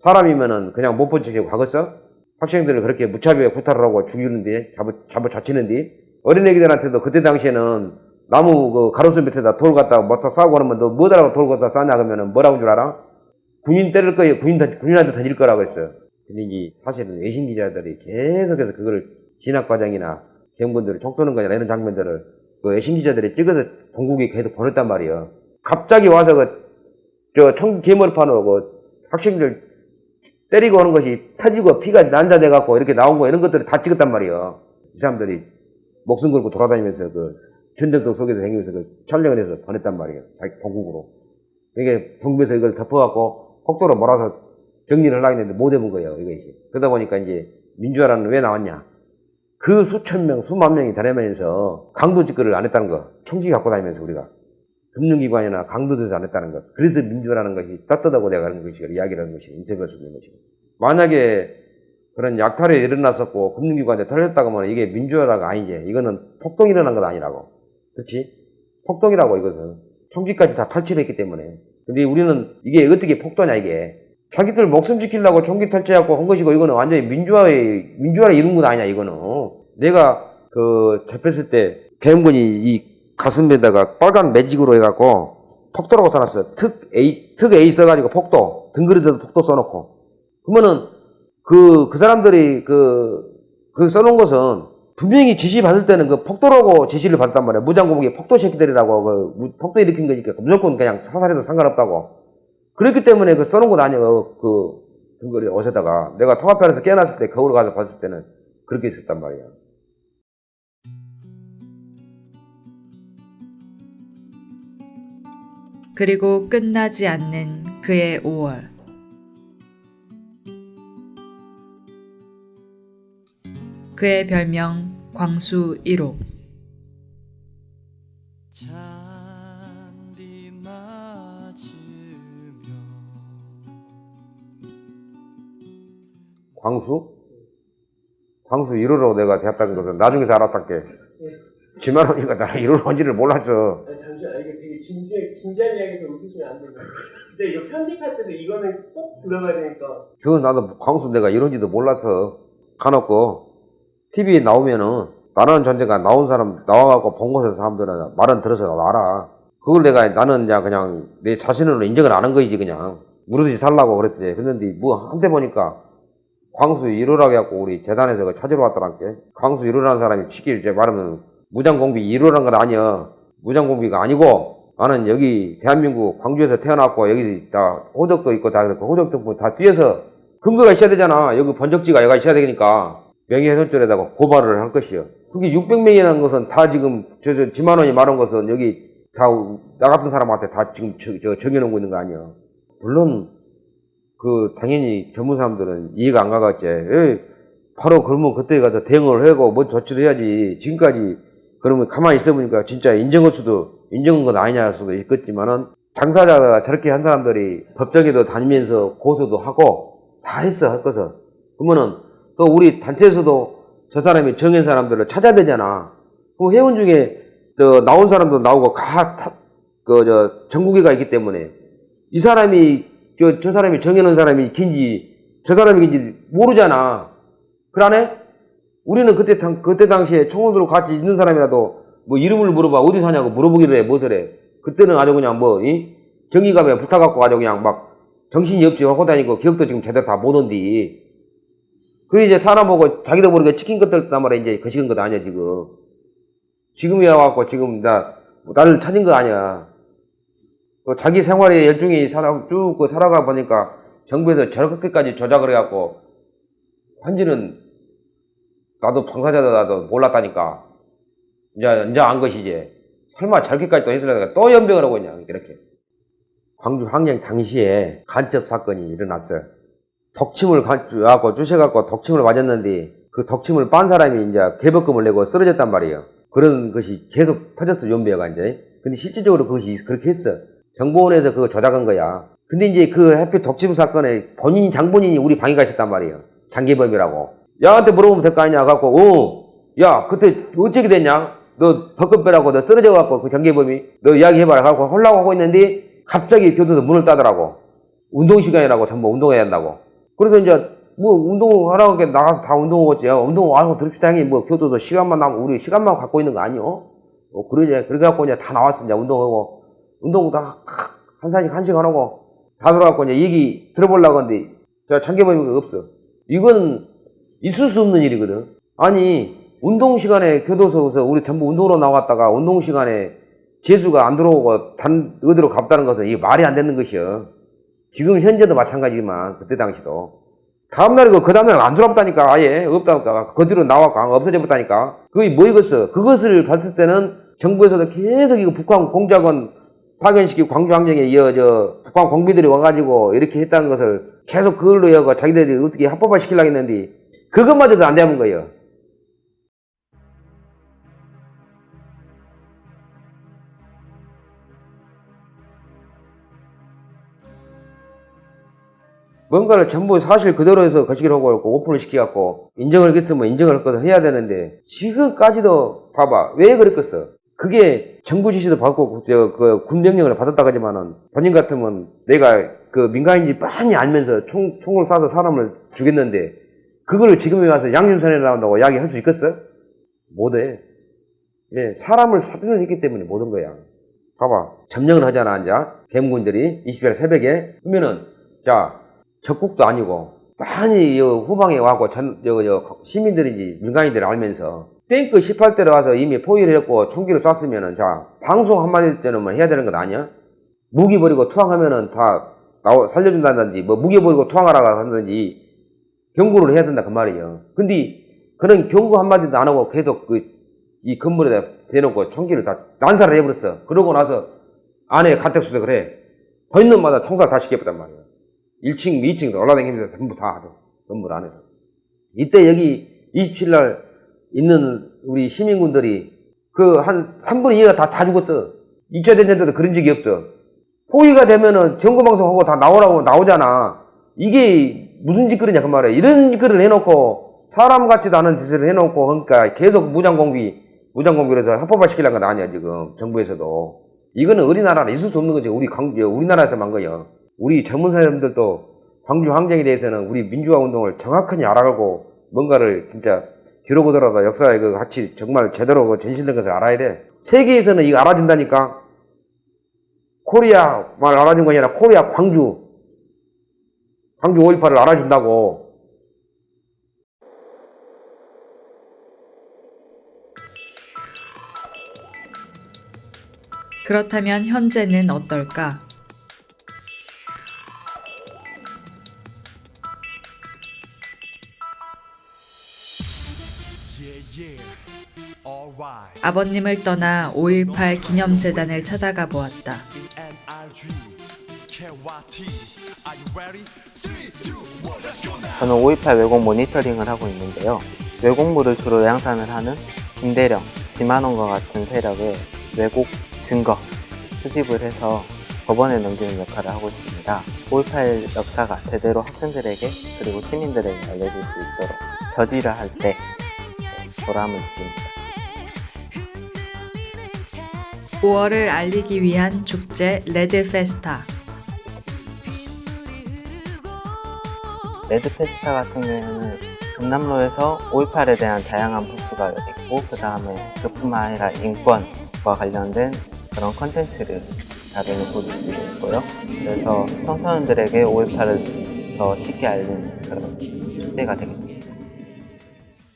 사람이면은 그냥 못 본 척하고 가겠어? 학생들을 그렇게 무차별에 구타를 하고 죽이는데, 잡아자치는데, 어린애기들한테도 그때 당시에는 나무 그 가로수 밑에다 돌 갖다가 뭐다 싸고 그러면 너 뭐다라고 돌 갖다 싸냐 그러면은 뭐라고 줄 알아? 군인 때릴 거예요. 군인한테 던질 거라고 했어요. 근데 이게 사실은 외신 기자들이 계속해서 그걸 진학과정이나 경분들을 총 쏘는 거냐 이런 장면들을 그 외신 기자들이 찍어서 본국에 계속 보냈단 말이에요. 갑자기 와서 개머리판으로 학생들 때리고 오는 것이 터지고 피가 난자돼갖고 이렇게 나온 거 이런 것들을 다 찍었단 말이에요. 이 사람들이 목숨 걸고 돌아다니면서 전쟁터 속에서 다니면서 촬영을 해서 보냈단 말이에요. 자기 본국으로. 이게 정부에서 이걸 덮어갖고 폭도로 몰아서 정리를 하려고 했는데 못 해본 거예요. 이것이. 그러다 보니까 이제 민주화라는 왜 나왔냐. 그 수천 명, 수만 명이 다니면서 강도 집거를 안 했다는 거. 총기 갖고 다니면서 우리가. 금융기관이나 강도에서 안 했다는 것. 그래서 민주화라는 것이 떳떳하고 내가 하는 것이 이야기를 하는 것이 인터뷰할 수 있는 것이고. 만약에 그런 약탈이 일어났었고 금융기관에 털렸다고 하면 이게 민주화가 아니지. 이거는 폭동이 일어난 것 아니라고. 그렇지? 폭동이라고 이것은. 총기까지 다 탈취했기 때문에. 근데 우리는 이게 어떻게 폭도냐 이게. 자기들 목숨 지키려고 총기 탈취하고 한 것이고 이거는 완전히 민주화를 이룬 건 아니냐 이거는. 내가 잡혔을 때 대원군이 이 가슴에다가 빨간 매직으로 해갖고 폭도라고 써놨어요. 특 A 써가지고 폭도. 등그리도 폭도 써놓고. 그러면은 그 사람들이 써놓은 것은 분명히 지시 받을 때는 그 폭도라고 지시를 받았단 말이야. 무장공복이 폭도 새끼들이라고 폭도 일으킨 거니까 무조건 그냥 사살해도 상관없다고. 그렇기 때문에 써놓은 것 아니에요. 등거리 옷에다가. 내가 통합편에서 깨어났을 때 거울을 가서 봤을 때는 그렇게 있었단 말이야. 그리고 끝나지 않는 그의 5월. 그의 별명 광수 1호. 잔디 맞으며 광수 1호로 내가 대합다는 것은 나중에 알았단게. 지만 언니가 나를 1호로 온지를 몰랐어. 잠시만, 이게 되게 진지한 이야기에서 웃으시면 안 돼요. 진짜 이거 편집할 때도 이거는 꼭 들어가야 되니까. 나도 광수 내가 이런지도 몰랐어. 가놓고 TV에 나오면은 나라는 존재가 나온 사람 나와갖고 본 곳에서 사람들은 말은 들어서 알아. 그걸 나는 그냥 내 자신으로 인정을 안 한 거지 그냥. 무르듯이 살라고 그랬지. 그랬는데 한때 보니까 광수 1호라고 해갖고 우리 재단에서 찾으러 왔더란게. 광수 1호라는 사람이 치기를 이제 말하면 무장공비 1호라는 건 아니야. 무장공비가 아니고 나는 여기 대한민국 광주에서 태어났고 여기 다 호적도 있고 다 호적도 다 뒤에서 근거가 있어야 되잖아. 여기 번적지가 여기가 있어야 되니까 명예훼손죄에다가 고발을 할 것이요. 그게 600명이라는 것은 다 지금 지만원이 말한 것은 여기 다 나 같은 사람한테 다 지금 정해놓고 있는 거 아니야. 물론 당연히 전문 사람들은 이해가 안 가겠지. 바로 그러면 그때 가서 대응을 하고 뭐 조치를 해야지. 지금까지 그러면 가만히 있어보니까 진짜 인정한 건 아니냐 할 수도 있겠지만은 당사자가 저렇게 한 사람들이 법정에도 다니면서 고소도 하고 다 했어 할 것은. 그러면은 또 우리 단체에서도 저 사람이 정한 사람들을 찾아야 되잖아. 그 회원 중에 나온 사람도 나오고 전국에가 있기 때문에 이 사람이 저 사람이 정해놓은 사람이 긴지 저 사람이 긴지 모르잖아. 그러네? 우리는 그때 당시에 총으로 같이 있는 사람이라도 뭐 이름을 물어봐 어디 사냐고 물어보기를 해. 무엇을 해. 그때는 아주 그냥 정의감에 붙어갖고 아주 그냥 막 정신이 없지 하고 다니고 기억도 지금 제대로 다 못 온디. 그게 이제 사람 보고 자기도 모르게 치킨 것들 말이야. 이제 거식은 것 아니야 지금. 지금이야 갖고 지금 나를 찾은 거 아니야. 자기 생활에 열중히 쭉 살아가 보니까 정부에서 저렇게까지 조작을 해갖고 한지는 나도 당사자도 나도 몰랐다니까. 이제 안 것이지. 설마 저렇게까지 또 했으려다가 또 연병을 하고 있냐 이렇게. 광주 항쟁 당시에 간첩 사건이 일어났어요. 덕침을 갖고 쑤셔갖고 덕침을 맞았는데 그 덕침을 빤 사람이 이제 개벌금을 내고 쓰러졌단 말이에요. 그런 것이 계속 퍼졌어 연병가 이제. 근데 실질적으로 그것이 그렇게 했어. 정보원에서 그거 조작한 거야. 근데 이제 하필 덕침 사건에 장본인이 우리 방해가 있었단 말이에요. 장계범이라고. 야한테 물어보면 될 거 아니냐 갖고 야 그때 어떻게 됐냐? 너 벌금 빼라고 너 쓰러져갖고 그 장계범이 너 이야기해봐라 갖고 하려고 하고 있는데 갑자기 교도소 문을 따더라고. 운동시간이라고 전부 운동해야 한다고. 그래서 이제 뭐 운동하라고 나가서 다 운동하겠지. 운동 와서 들읍시다 형님. 뭐 교도소 시간만 나면 우리 시간만 갖고 있는 거 아니요? 그러지. 그래갖고 이제 다 나왔어. 이제 운동하고 운동 다 한 시간 하고 다 들어갖고 이제 얘기 들어보려고 하는데 제가 참겨보니까 없어. 이건 있을 수 없는 일이거든. 아니 운동 시간에 교도소에서 우리 전부 운동으로 나왔다가 운동 시간에 재수가 안 들어오고 어디로 갔다는 것은 이게 말이 안 되는 것이요. 지금 현재도 마찬가지지만 그때 당시도 다음날에 그 다음날 안 들어왔다니까. 아예 없다니까. 그 뒤로 나왔고 없어져 버렸다니까. 그게 뭐이겠어. 그것을 봤을 때는 정부에서도 계속 이거 북한 공작원 파견시키고 광주항쟁에 북한 공비들이 와가지고 이렇게 했다는 것을 계속 그걸로 여고 자기들이 어떻게 합법화 시키려고 했는데 그것마저도 안 되는 거예요. 뭔가를 전부 사실 그대로 해서 거시기를 하고 오픈을 시켜갖고 인정을 했으면 인정을 할 것을 해야 되는데 지금까지도 봐봐. 왜 그랬겠어? 그게 정부 지시도 받고 그 군명령을 받았다고 하지만은 본인 같으면 내가 그 민간인지 빤히 알면서 총을 쏴서 사람을 죽였는데 그걸 지금에 와서 양심선에 나온다고 이야기할 수 있겠어? 못해. 예, 사람을 사표를 했기 때문에 못한 거야. 봐봐. 점령을 하잖아, 이제. 대문군들이 20일 새벽에. 그러면은 자 적국도 아니고 많이 후방에 와고 시민들인지 민간인들이 알면서 탱크 18대로 와서 이미 포위를 했고 총기를 쐈으면은 자 방송 한마디 때는 해야 되는 것 아니야? 무기 버리고 투항하면은 다 살려준다든지 뭐 무기 버리고 투항하라고 한다든지 경고를 해야 된다 그 말이에요. 근데 그런 경고 한마디도 안 하고 계속 이 건물에다 대놓고 총기를 다 난사를 해버렸어. 그러고 나서 안에 가택수색을 해. 보이는 놈마다 총살 다 시켜버렸단 말이에요. 1층, 2층 올라다니면서 전부 다 하죠. 건물 안에서. 이때 여기 27날 있는 우리 시민군들이 그 한 3분의 2가 다 죽었어. 2차 대전 때도 그런 적이 없어. 포위가 되면은 경고방송하고 다 나오라고 나오잖아. 이게 무슨 짓거리냐 그 말이야. 이런 짓거리를 해놓고 사람 같지도 않은 짓을 해놓고 그러니까 계속 무장공비를 해서 합법화 시키려는 건 아니야 지금 정부에서도. 이거는 우리나라는 있을 수 없는 거지. 우리나라에서만 거요. 우리 전문 사람들도 광주 항쟁에 대해서는 우리 민주화 운동을 정확하게 알아가고 뭔가를 진짜 뒤로 보더라도 역사에 같이 정말 제대로 전신된 것을 알아야 돼. 세계에서는 이거 알아준다니까. 코리아만 알아준 거 아니라 코리아 광주 5.18을 알아준다고. 그렇다면 현재는 어떨까? 아버님을 떠나 5.18 기념재단을 찾아가 보았다. 저는 5.18 왜곡 모니터링을 하고 있는데요. 왜곡물을 주로 양산을 하는 김대령, 지만원과 같은 세력의 왜곡 증거 수집을 해서 법원에 넘기는 역할을 하고 있습니다. 5.18 역사가 제대로 학생들에게 그리고 시민들에게 알려질 수 있도록 저지를 할 때 보람을 느낍니다. 5월을 알리기 위한 축제 레드 페스타. 레드 페스타 같은 경우에는 금남로에서 5.18에 대한 다양한 부스가 있고 그 다음에 그뿐만 아니라 인권과 관련된 그런 컨텐츠를 다루는 부스도 있고요. 그래서 청소년들에게 5.18을 더 쉽게 알리는 그런 축제가 되겠습니다.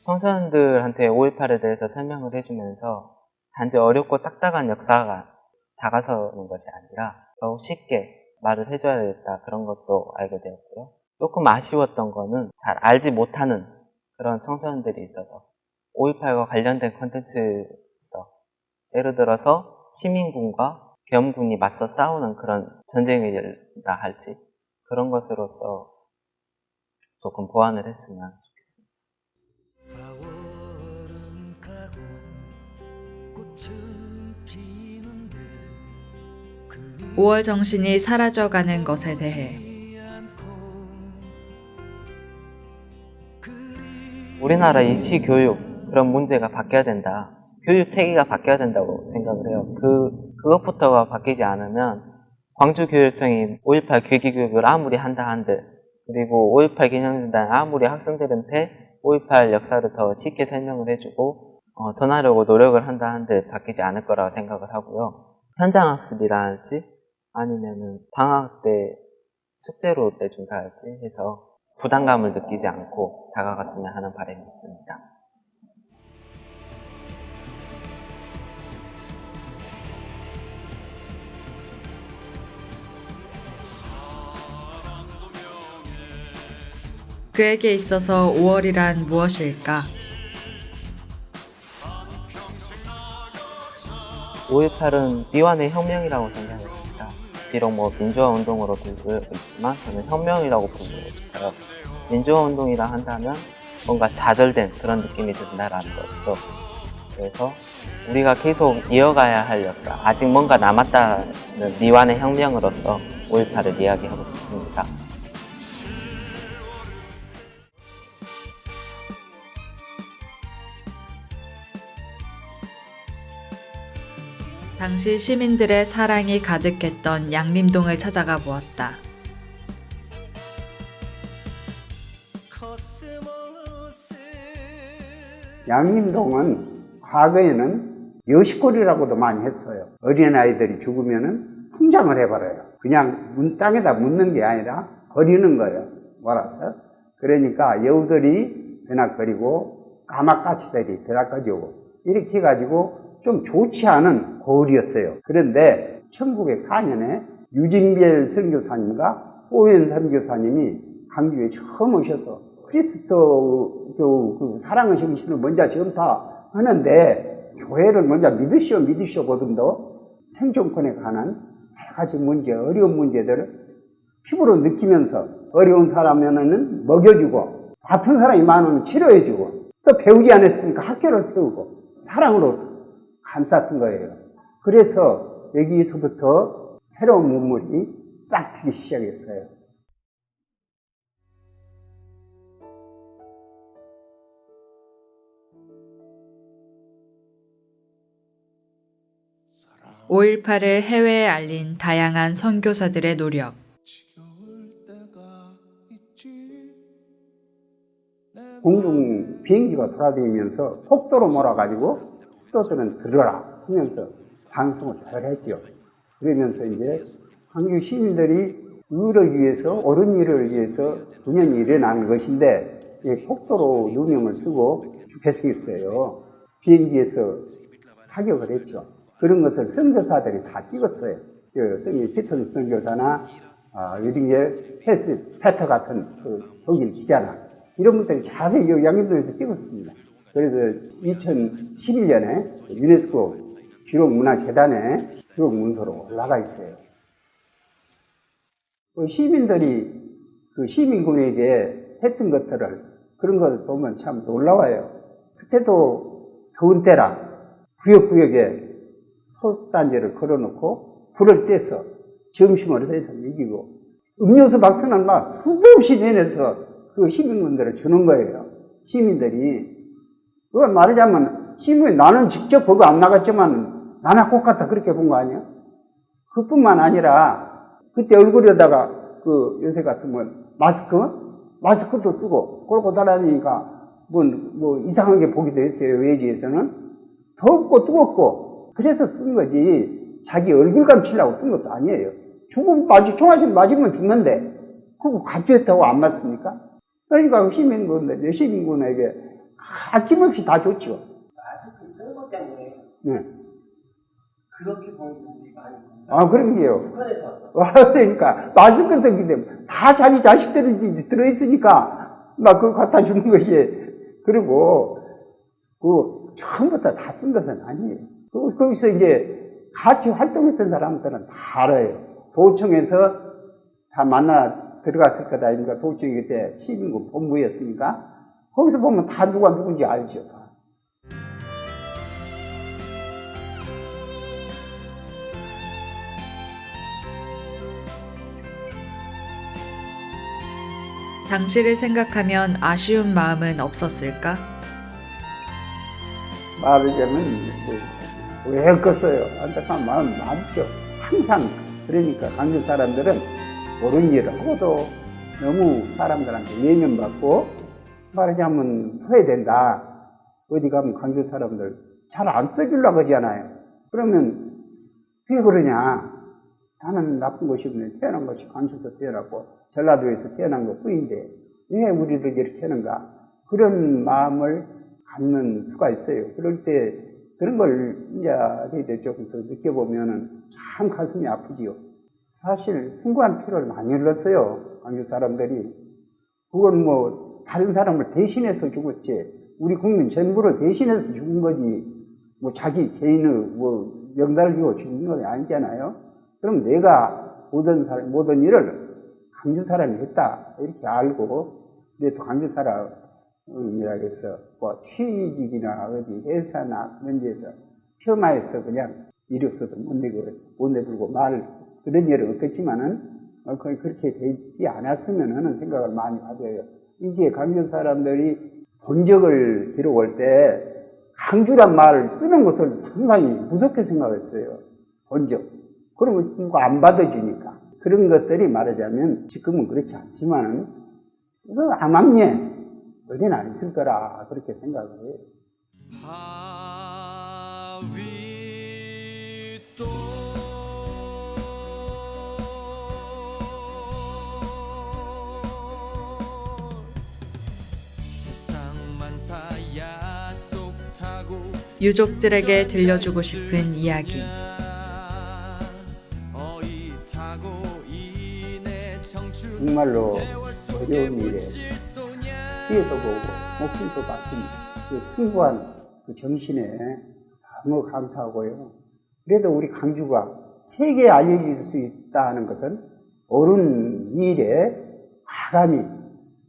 청소년들한테 5.18에 대해서 설명을 해주면서 단지 어렵고 딱딱한 역사가 다가서는 것이 아니라 더욱 쉽게 말을 해줘야겠다 그런 것도 알게 되었고요. 조금 아쉬웠던 거는 잘 알지 못하는 그런 청소년들이 있어서 5.18과 관련된 콘텐츠에서 예를 들어서 시민군과 계엄군이 맞서 싸우는 그런 전쟁이라 할지 그런 것으로서 조금 보완을 했으면 좋겠습니다. 5월 정신이 사라져가는 것에 대해 우리나라 입시 교육 그런 문제가 바뀌어야 된다. 교육 체계가 바뀌어야 된다고 생각을 해요. 그것부터가 바뀌지 않으면 광주교육청이 5.18 계기교육을 아무리 한다 한들 그리고 5.18 기념전당 아무리 학생들한테 5.18 역사를 더 쉽게 설명을 해주고 전하려고 노력을 한다 한들 바뀌지 않을 거라고 생각을 하고요. 현장 학습이라 할지 아니면은 방학 때 숙제로 내준다 할지 해서 부담감을 느끼지 않고 다가갔으면 하는 바람이 있습니다. 그에게 있어서 5월이란 무엇일까? 5.18은 미완의 혁명이라고 생각합니다. 비록 민주화 운동으로 불리고 있지만 저는 혁명이라고 부르고 싶어요. 민주화 운동이라 한다면 뭔가 좌절된 그런 느낌이 든다라는 것이죠. 그래서 우리가 계속 이어가야 할 역사, 아직 뭔가 남았다는 미완의 혁명으로서 5.18을 이야기하고 싶습니다. 당시 시민들의 사랑이 가득했던 양림동을 찾아가 보았다. 양림동은 과거에는 여식골이라고도 많이 했어요. 어린아이들이 죽으면은 풍장을 해버려요. 그냥 땅에다 묻는 게 아니라 버리는 거예요. 몰아서. 그러니까 여우들이 배낚거리고 까마까치들이 배낚거리고 이렇게 해가지고 좀 좋지 않은 고을이었어요. 그런데 1904년에 유진별 선교사님과 오웬 선교사님이 강주에 처음 오셔서 그리스도 그 사랑의 정신을 먼저 전파하는데 교회를 먼저 믿으시오 보듬도 생존권에 관한 여러 가지 문제, 어려운 문제들을 피부로 느끼면서 어려운 사람에는 먹여주고 아픈 사람이 많으면 치료해주고 또 배우지 않았으니까 학교를 세우고 사랑으로 감쌌던 거예요. 그래서 여기서부터 새로운 문물이 싹 트기 시작했어요. (5.18을) 해외에 알린 다양한 선교사들의 노력. 공중 비행기가 돌아다니면서 폭도로 몰아가지고 또들은 들어라 하면서 방송을 잘 했죠. 그러면서 이제 한국 시민들이 의를 위해서 옳은 일을 위해서 분연히 일어나는 것인데 폭도로 누명을 쓰고 죽겠어요. 비행기에서 사격을 했죠. 그런 것을 선교사들이 다 찍었어요. 성이 피터 선교사나 유딩겔 페터 같은 독일 기자나 이런 분들이 자세히 양림동에서 찍었습니다. 그래서 2011년에 유네스코 기록문화재단에 기록문서로 올라가 있어요. 시민들이 그 시민군에게 했던 것들을 그런 걸 보면 참 놀라워요. 그때도 더운 때라 구역구역에 소단지를 걸어놓고 불을 떼서 점심을 해서 먹이고 음료수 박스는 막 수도 없이 내내서 그 시민군들을 주는 거예요. 시민들이. 그건 말하자면 시민이 나는 직접 거기 안 나갔지만 나나 똑같다 그렇게 본 거 아니야? 그뿐만 아니라 그때 얼굴에다가 그 요새 같으면 마스크도 쓰고 그러고 다니니까 뭐 이상하게 보기도 했어요. 외지에서는 덥고 뜨겁고 그래서 쓴 거지 자기 얼굴 감추려고 쓴 것도 아니에요. 총알씩 맞으면 죽는데 그거 갑주했다고 안 맞습니까? 그러니까 시민군에게 아낌없이 다 줬죠. 마스크 쓴 것 때문에 네. 그렇게 보는 분들이 많이 있습니다. 아, 그러게요. 북한에서 그러니까 마스크 쓰기 때문에 다 자기 자식들이 들어있으니까 막 그거 갖다 주는 것이. 그리고 그 처음부터 다 쓴 것은 아니에요. 거기서 이제 같이 활동했던 사람들은 다 알아요. 도청에서 다 만나 들어갔을 거다 아닙니까? 도청이 그때 시민군 본부였으니까 거기서 보면 다 누가 누군지 알죠. 당시를 생각하면 아쉬운 마음은 없었을까? 말하자면 왜 컸어요? 안타까운 마음 많죠. 항상. 그러니까 강주 사람들은 옳은 일을 하고도 너무 사람들한테 예면받고 말하자면 소외된다. 어디 가면 광주 사람들 잘 안 써주려고 하잖아요. 그러면 왜 그러냐? 나는 나쁜 곳이 없는데 태어난 것이 광주에서 태어났고 전라도에서 태어난 것 뿐인데 왜 우리를 이렇게 하는가? 그런 마음을 갖는 수가 있어요. 그럴 때 그런 걸 이제 조금 더 느껴보면은 참 가슴이 아프지요. 사실 숭고한 피를 많이 흘렸어요. 광주 사람들이. 그건 뭐 다른 사람을 대신해서 죽었지. 우리 국민 전부를 대신해서 죽은 거지. 뭐 자기 개인의 뭐 명단을 지고 죽은 건 아니잖아요. 그럼 내가 모든 일을 광주 사람이 했다. 이렇게 알고, 근데 또 광주 사람이라고 해서 뭐 취직이나 어디 회사나 그런 데서 폄하해서 그냥 이력서도 못 내들고 그런 일은 없겠지만은, 그렇게 되지 않았으면 하는 생각을 많이 가져요. 이게 광주 사람들이 본적을 기록할 때 광주란 말을 쓰는 것을 상당히 무섭게 생각했어요. 본적. 그러면 누가 안 받아주니까. 그런 것들이 말하자면 지금은 그렇지 않지만은 이거 암암리에 어디나 안 있을 거라 그렇게 생각을 해요. 유족들에게 들려주고 싶은 이야기. 정말로 어려운 일에 피해도 보고 목숨도 바친 그 숭고한 그 정신에 너무 감사하고요. 그래도 우리 광주가 세계에 알려질 수 있다는 것은 옳은 일에 과감히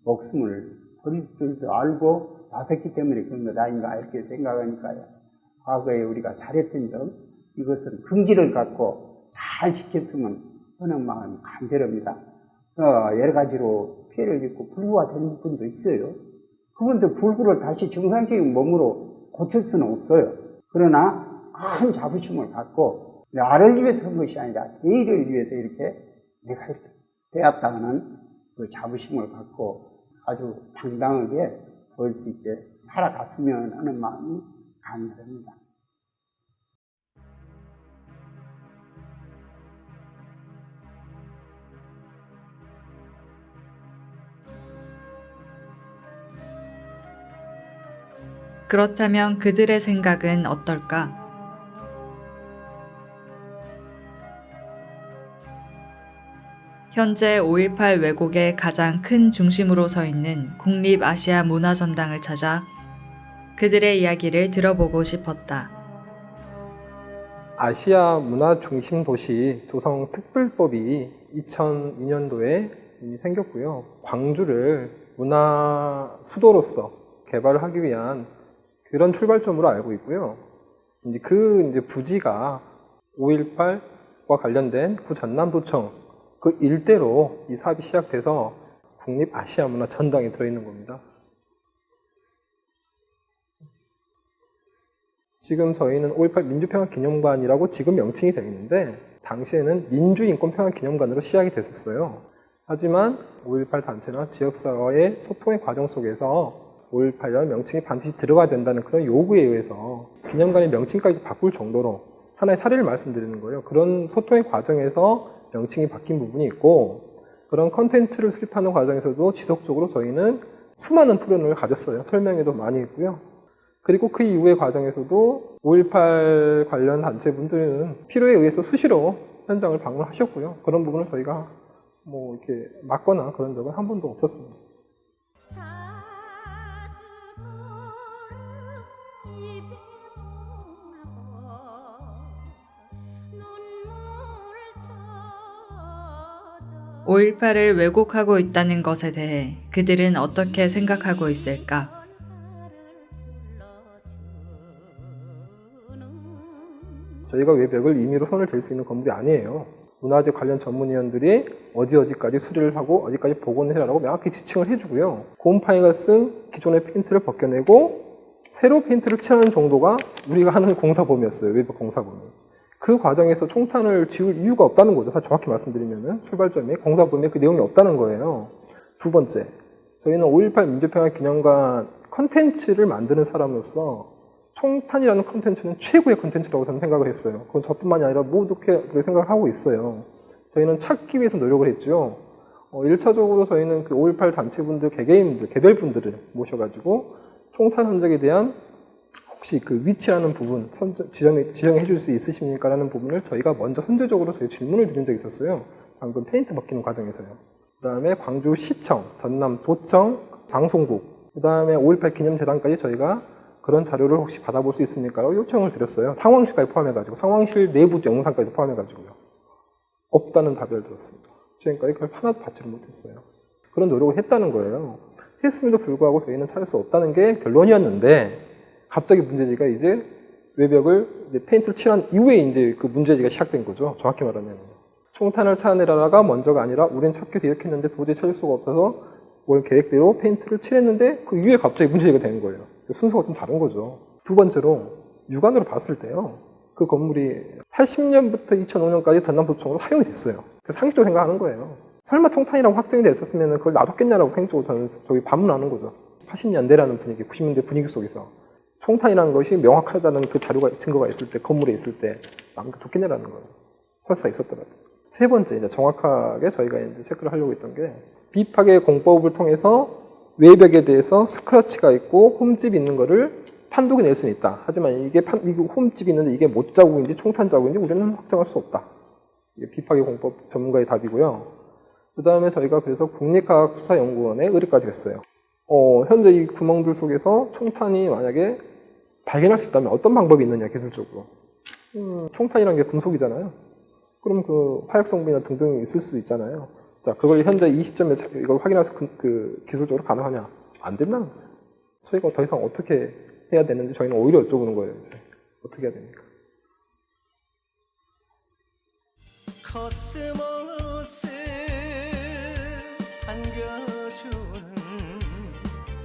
목숨을 버릴 줄도 알고 나섰기 때문에 그런 것 아닌가 이렇게 생각하니까요. 과거에 우리가 잘했던 점, 이것은 긍지를 갖고 잘 지켰으면 하는 마음이 간절합니다. 여러 가지로 피해를 입고 불구가 된 분도 있어요. 그분들 불구를 다시 정상적인 몸으로 고칠 수는 없어요. 그러나 큰 자부심을 갖고 나를 위해서 한 것이 아니라 대의를 위해서 이렇게 내가 이렇게 되었다는 그 자부심을 갖고 아주 당당하게 보일 수 있게 살아갔으면 하는 마음이 강렬합니다. 그렇다면 그들의 생각은 어떨까? 현재 5.18 왜곡의 가장 큰 중심으로 서 있는 국립아시아문화전당을 찾아 그들의 이야기를 들어보고 싶었다. 아시아 문화 중심 도시 조성 특별법이 2002년도에 생겼고요. 광주를 문화 수도로서 개발을 하기 위한 그런 출발점으로 알고 있고요. 그 부지가 5.18과 관련된 구 전남도청 그 일대로 이 사업이 시작돼서 국립아시아문화전당에 들어있는 겁니다. 지금 저희는 5.18 민주평화기념관이라고 지금 명칭이 되어 있는데 당시에는 민주인권평화기념관으로 시작이 됐었어요. 하지만 5.18 단체나 지역사회의 소통의 과정 속에서 5.18이라는 명칭이 반드시 들어가야 된다는 그런 요구에 의해서 기념관의 명칭까지 바꿀 정도로 하나의 사례를 말씀드리는 거예요. 그런 소통의 과정에서 명칭이 바뀐 부분이 있고 그런 컨텐츠를 수립하는 과정에서도 지속적으로 저희는 수많은 토론을 가졌어요. 설명회도 많이 했고요. 그리고 그 이후의 과정에서도 5.18 관련 단체분들은 필요에 의해서 수시로 현장을 방문하셨고요. 그런 부분을 저희가 뭐 이렇게 막거나 그런 적은 한 번도 없었습니다. (5.18을) 왜곡하고 있다는 것에 대해 그들은 어떻게 생각하고 있을까? 저희가 외벽을 임의로 손을 댈 수 있는 건물이 아니에요. 문화재 관련 전문위원들이 어디까지 수리를 하고 어디까지 복원을 해라라고 명확히 지칭을 해주고요. 곰팡이가 쓴 기존의 페인트를 벗겨내고 새로 페인트를 칠하는 정도가 우리가 하는 공사범위였어요. 외벽 공사범위. 그 과정에서 총탄을 지울 이유가 없다는 거죠. 사실 정확히 말씀드리면은 출발점에 공사범위에 그 내용이 없다는 거예요. 두 번째, 저희는 5.18 민주평화기념관 컨텐츠를 만드는 사람으로서 총탄이라는 컨텐츠는 최고의 컨텐츠라고 저는 생각을 했어요. 그건 저뿐만이 아니라 모두 그렇게 생각을 하고 있어요. 저희는 찾기 위해서 노력을 했죠. 1차적으로 저희는 그 5.18 단체분들, 개개인들, 개별분들을 모셔가지고 총탄 흔적에 대한 혹시 그 위치라는 부분 지정해 줄 수 있으십니까? 라는 부분을 저희가 먼저 선제적으로 저희 질문을 드린 적이 있었어요. 방금 페인트 벗기는 과정에서요. 그 다음에 광주시청, 전남도청, 방송국, 그 다음에 5.18 기념재단까지 저희가 그런 자료를 혹시 받아볼 수 있습니까? 라고 요청을 드렸어요. 상황실까지 포함해가지고, 상황실 내부 영상까지 포함해가지고요. 없다는 답을 들었습니다. 지금까지 그걸 하나도 받지를 못했어요. 그런 노력을 했다는 거예요. 했음에도 불구하고 저희는 찾을 수 없다는 게 결론이었는데, 갑자기 문제지가 이제 외벽을 이제 페인트를 칠한 이후에 이제 그 문제지가 시작된 거죠. 정확히 말하면. 총탄을 찾아내라가 먼저가 아니라 우린 찾기 위해서 이렇게 했는데 도저히 찾을 수가 없어서 월 계획대로 페인트를 칠했는데 그 이후에 갑자기 문제지가 되는 거예요. 순서가 좀 다른 거죠. 두 번째로 육안으로 봤을 때요. 그 건물이 80년부터 2005년까지 전남도청으로 사용이 됐어요. 상식적으로 생각하는 거예요. 설마 총탄이라고 확정이 됐었으면 그걸 놔뒀겠냐라고 상식적으로 저는 저기 반문하는 거죠. 80년대라는 분위기, 90년대 분위기 속에서 총탄이라는 것이 명확하다는 그 자료가, 증거가 있을 때, 건물에 있을 때 놔뒀겠냐라는 거예요. 설사 있었더라도. 세 번째, 이제 정확하게 저희가 이제 체크를 하려고 했던 게 비파괴 공법을 통해서 외벽에 대해서 스크래치가 있고 홈집이 있는 거를 판독이 낼 수는 있다. 하지만 이게 홈집이 있는데 이게 못 자국인지 총탄 자국인지 우리는 확정할 수 없다. 이게 비파괴 공법 전문가의 답이고요. 그 다음에 저희가 그래서 국립과학수사연구원에 의뢰까지 했어요. 현재 이 구멍들 속에서 총탄이 만약에 발견할 수 있다면 어떤 방법이 있느냐, 기술적으로. 총탄이라는 게 금속이잖아요. 그럼 그 화약성분이나 등등 있을 수 있잖아요. 자, 그걸 현재 이 시점에 이걸 확인할 수 기술적으로 가능하냐? 안 된다는 거예요. 저희가 더 이상 어떻게 해야 되는지 저희는 오히려 여쭤보는 거예요. 이제. 어떻게 해야 됩니까?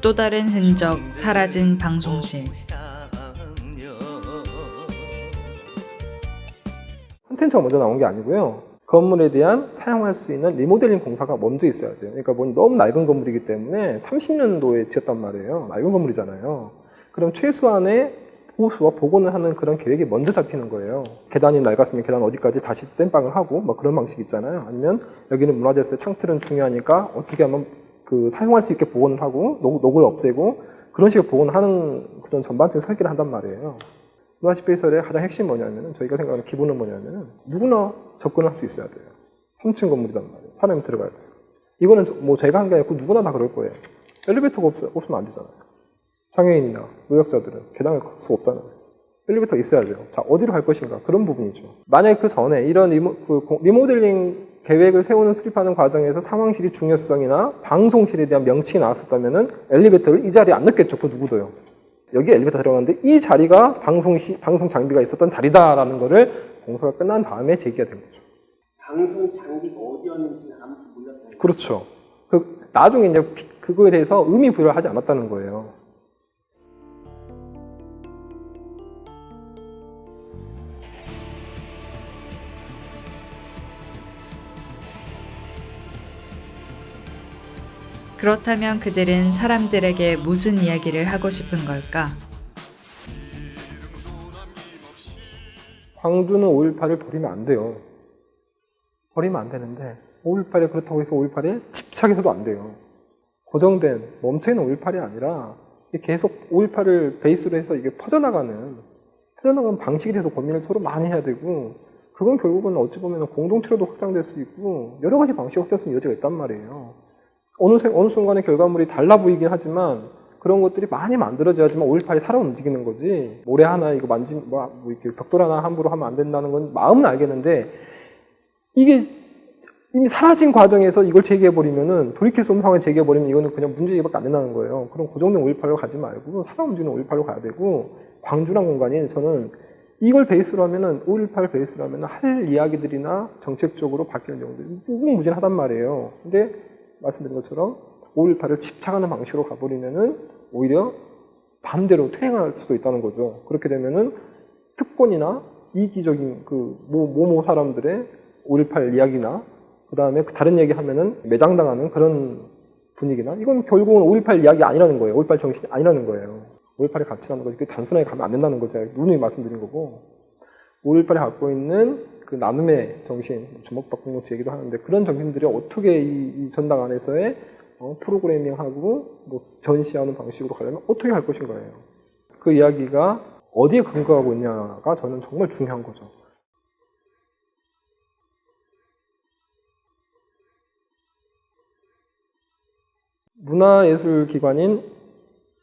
또 다른 흔적, 사라진 방송실. 콘텐츠가 먼저 나온 게 아니고요. 건물에 대한 사용할 수 있는 리모델링 공사가 먼저 있어야 돼요. 그러니까 너무 낡은 건물이기 때문에 30년도에 지었단 말이에요. 낡은 건물이잖아요. 그럼 최소한의 보수와 복원을 하는 그런 계획이 먼저 잡히는 거예요. 계단이 낡았으면 계단 어디까지 다시 땜빵을 하고 뭐 그런 방식 있잖아요. 아니면 여기는 문화재세 창틀은 중요하니까 어떻게 하면 그 사용할 수 있게 복원을 하고 녹을 없애고 그런 식으로 복원하는 그런 전반적인 설계를 한단 말이에요. 문화집회설의 가장 핵심이 뭐냐면은 저희가 생각하는 기본은 뭐냐면은 누구나 접근을 할 수 있어야 돼요. 3층 건물이란 말이에요. 사람이 들어가야 돼요. 이거는 뭐 제가 한 게 아니고 누구나 다 그럴 거예요. 엘리베이터가 없으면 안 되잖아요. 장애인이나 노약자들은 계단을 갈 수가 없잖아요. 엘리베이터가 있어야 돼요. 자, 어디로 갈 것인가? 그런 부분이죠. 만약에 그 전에 이런 리모델링 계획을 세우는 수립하는 과정에서 상황실의 중요성이나 방송실에 대한 명칭이 나왔었다면은 엘리베이터를 이 자리에 안 넣겠죠. 그 누구도요. 여기 엘리베이터 들어가는데 이 자리가 방송 장비가 있었던 자리다라는 거를 공사가 끝난 다음에 제기가 된 거죠. 방송 장비가 어디였는지는 아무도 몰랐어요. 그렇죠. 나중에 이제 그거에 대해서 의미 부여를 하지 않았다는 거예요. 그렇다면 그들은 사람들에게 무슨 이야기를 하고 싶은 걸까? 광주는 5.18을 버리면 안 돼요. 버리면 안 되는데 5.18에 그렇다고 해서 5.18에 집착해서도 안 돼요. 고정된 멈춰있는 5.18이 아니라 계속 5.18을 베이스로 해서 이게 퍼져나가는 방식에 대해서 고민을 서로 많이 해야 되고 그건 결국은 어찌 보면 공동체로도 확장될 수 있고 여러 가지 방식으로 확장될 수 있는 여지가 있단 말이에요. 어느 순간에 결과물이 달라 보이긴 하지만 그런 것들이 많이 만들어져야지만 5.18이 살아 움직이는 거지. 모래 하나 이거 이렇게 벽돌 하나 함부로 하면 안 된다는 건 마음은 알겠는데 이게 이미 사라진 과정에서 이걸 제기해버리면은 돌이킬 수 없는 상황에 제기해버리면 이거는 그냥 문제제기밖에 안 된다는 거예요. 그럼 고정된 5.18로 가지 말고 살아 움직이는 5.18로 가야 되고 광주란 공간이 저는 이걸 베이스로 하면은 5.18 베이스로 하면은 할 이야기들이나 정책적으로 바뀌는 경우들이 무궁무진하단 말이에요. 근데 말씀드린 것처럼 5.18을 집착하는 방식으로 가버리면은 오히려 반대로 퇴행할 수도 있다는 거죠. 그렇게 되면은 특권이나 이기적인 모모 사람들의 5.18 이야기나 그 다음에 다른 얘기 하면은 매장당하는 그런 분위기나 이건 결국은 5.18 이야기 아니라는 거예요. 5.18 정신이 아니라는 거예요. 5.18의 가치라는 거 이렇게 단순하게 가면 안 된다는 거죠. 누누이 말씀드린 거고 5.18이 갖고 있는 그 나눔의 정신, 주먹밥공동체 얘기도 하는데 그런 정신들이 어떻게 이 전당 안에서의 프로그래밍하고 뭐 전시하는 방식으로 가려면 어떻게 할 것인가예요. 그 이야기가 어디에 근거하고 있냐가 저는 정말 중요한 거죠. 문화예술기관인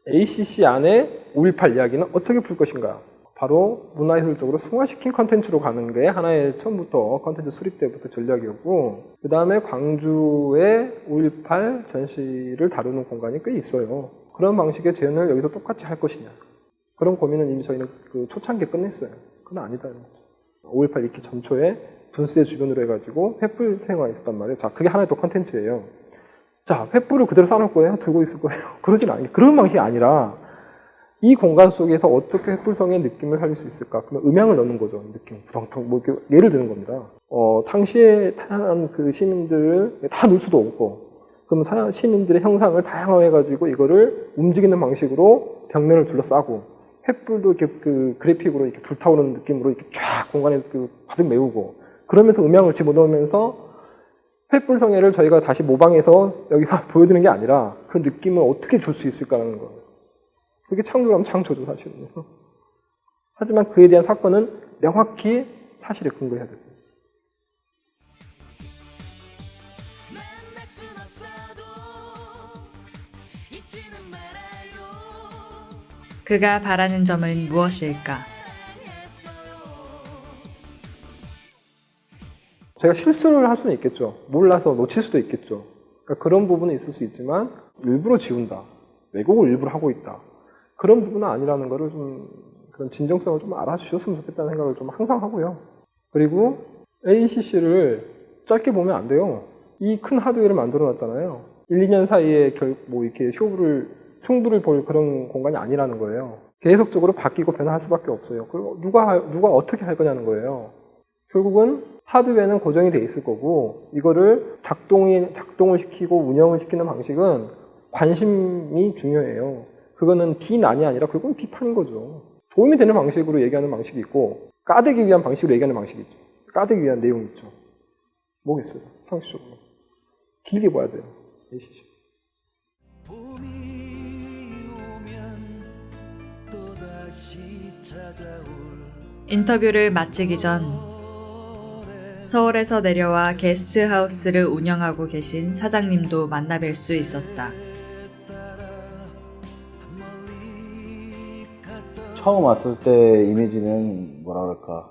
ACC 안에 5.18 이야기는 어떻게 풀 것인가? 바로 문화예술적으로 승화시킨 컨텐츠로 가는 게 하나의 처음부터 컨텐츠 수립 때부터 전략이었고 그 다음에 광주의 5.18 전시를 다루는 공간이 꽤 있어요. 그런 방식의 재현을 여기서 똑같이 할 것이냐. 그런 고민은 이미 저희는 그 초창기에 끝냈어요. 그건 아니다는 거죠. 5.18 이렇게 전초에 분수대 주변으로 해가지고 횃불 생활이 있었단 말이에요. 자, 그게 하나의 또 컨텐츠예요. 자, 횃불을 그대로 쌓아놓을 거예요? 들고 있을 거예요? 그러진 않아요. 그런 방식이 아니라 이 공간 속에서 어떻게 횃불성의 느낌을 살릴 수 있을까? 그러면 음향을 넣는 거죠. 느낌, 부덩텅, 뭐 이렇게 예를 드는 겁니다. 당시에 다양한 그 시민들을 다 넣을 수도 없고, 그럼 시민들의 형상을 다양화해가지고 이거를 움직이는 방식으로 벽면을 둘러싸고, 횃불도 이렇게 그 그래픽으로 이렇게 불타오르는 느낌으로 이렇게 쫙 공간에 그 가득 메우고, 그러면서 음향을 집어넣으면서 횃불성애를 저희가 다시 모방해서 여기서 보여드리는 게 아니라 그 느낌을 어떻게 줄 수 있을까라는 거예요. 그게 창조라면 창조죠, 사실은. 하지만 그에 대한 사건은 명확히 사실에 근거해야 됩니다. 그가 바라는 점은 무엇일까? 제가 실수를 할 수는 있겠죠. 몰라서 놓칠 수도 있겠죠. 그러니까 그런 부분은 있을 수 있지만 일부러 지운다. 왜곡을 일부러 하고 있다. 그런 부분은 아니라는 거를 좀 그런 진정성을 좀 알아주셨으면 좋겠다는 생각을 좀 항상 하고요. 그리고 ACC를 짧게 보면 안 돼요. 이 큰 하드웨어를 만들어 놨잖아요. 1, 2년 사이에 뭐 이렇게 승부를 볼 그런 공간이 아니라는 거예요. 계속적으로 바뀌고 변화할 수밖에 없어요. 그리고 누가 어떻게 할 거냐는 거예요. 결국은 하드웨어는 고정이 돼 있을 거고 이거를 작동을 시키고 운영을 시키는 방식은 관심이 중요해요. 그거는 비난이 아니라 결국은 비판인 거죠. 도움이 되는 방식으로 얘기하는 방식이 있고 까대기 위한 방식으로 얘기하는 방식이 있죠. 까대기 위한 내용이 있죠. 뭐겠어요? 상식적으로. 길게 봐야 돼요. ACC. 인터뷰를 마치기 전 서울에서 내려와 게스트하우스를 운영하고 계신 사장님도 만나뵐 수 있었다. 처음 왔을 때 이미지는 뭐라 그럴까,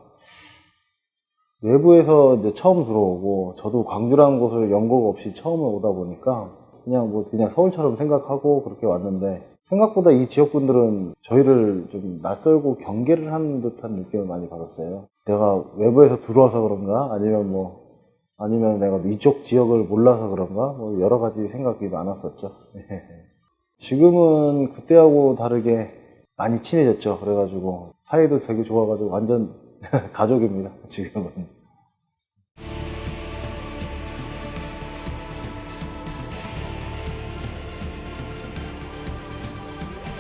외부에서 이제 처음 들어오고 저도 광주라는 곳을 연고가 없이 처음 오다 보니까 그냥 서울처럼 생각하고 그렇게 왔는데 생각보다 이 지역분들은 저희를 좀 낯설고 경계를 하는 듯한 느낌을 많이 받았어요. 내가 외부에서 들어와서 그런가, 아니면 내가 이쪽 지역을 몰라서 그런가, 뭐 여러 가지 생각이 많았었죠. 지금은 그때하고 다르게 많이 친해졌죠. 그래가지고 사이도 되게 좋아가지고 완전 가족입니다, 지금은.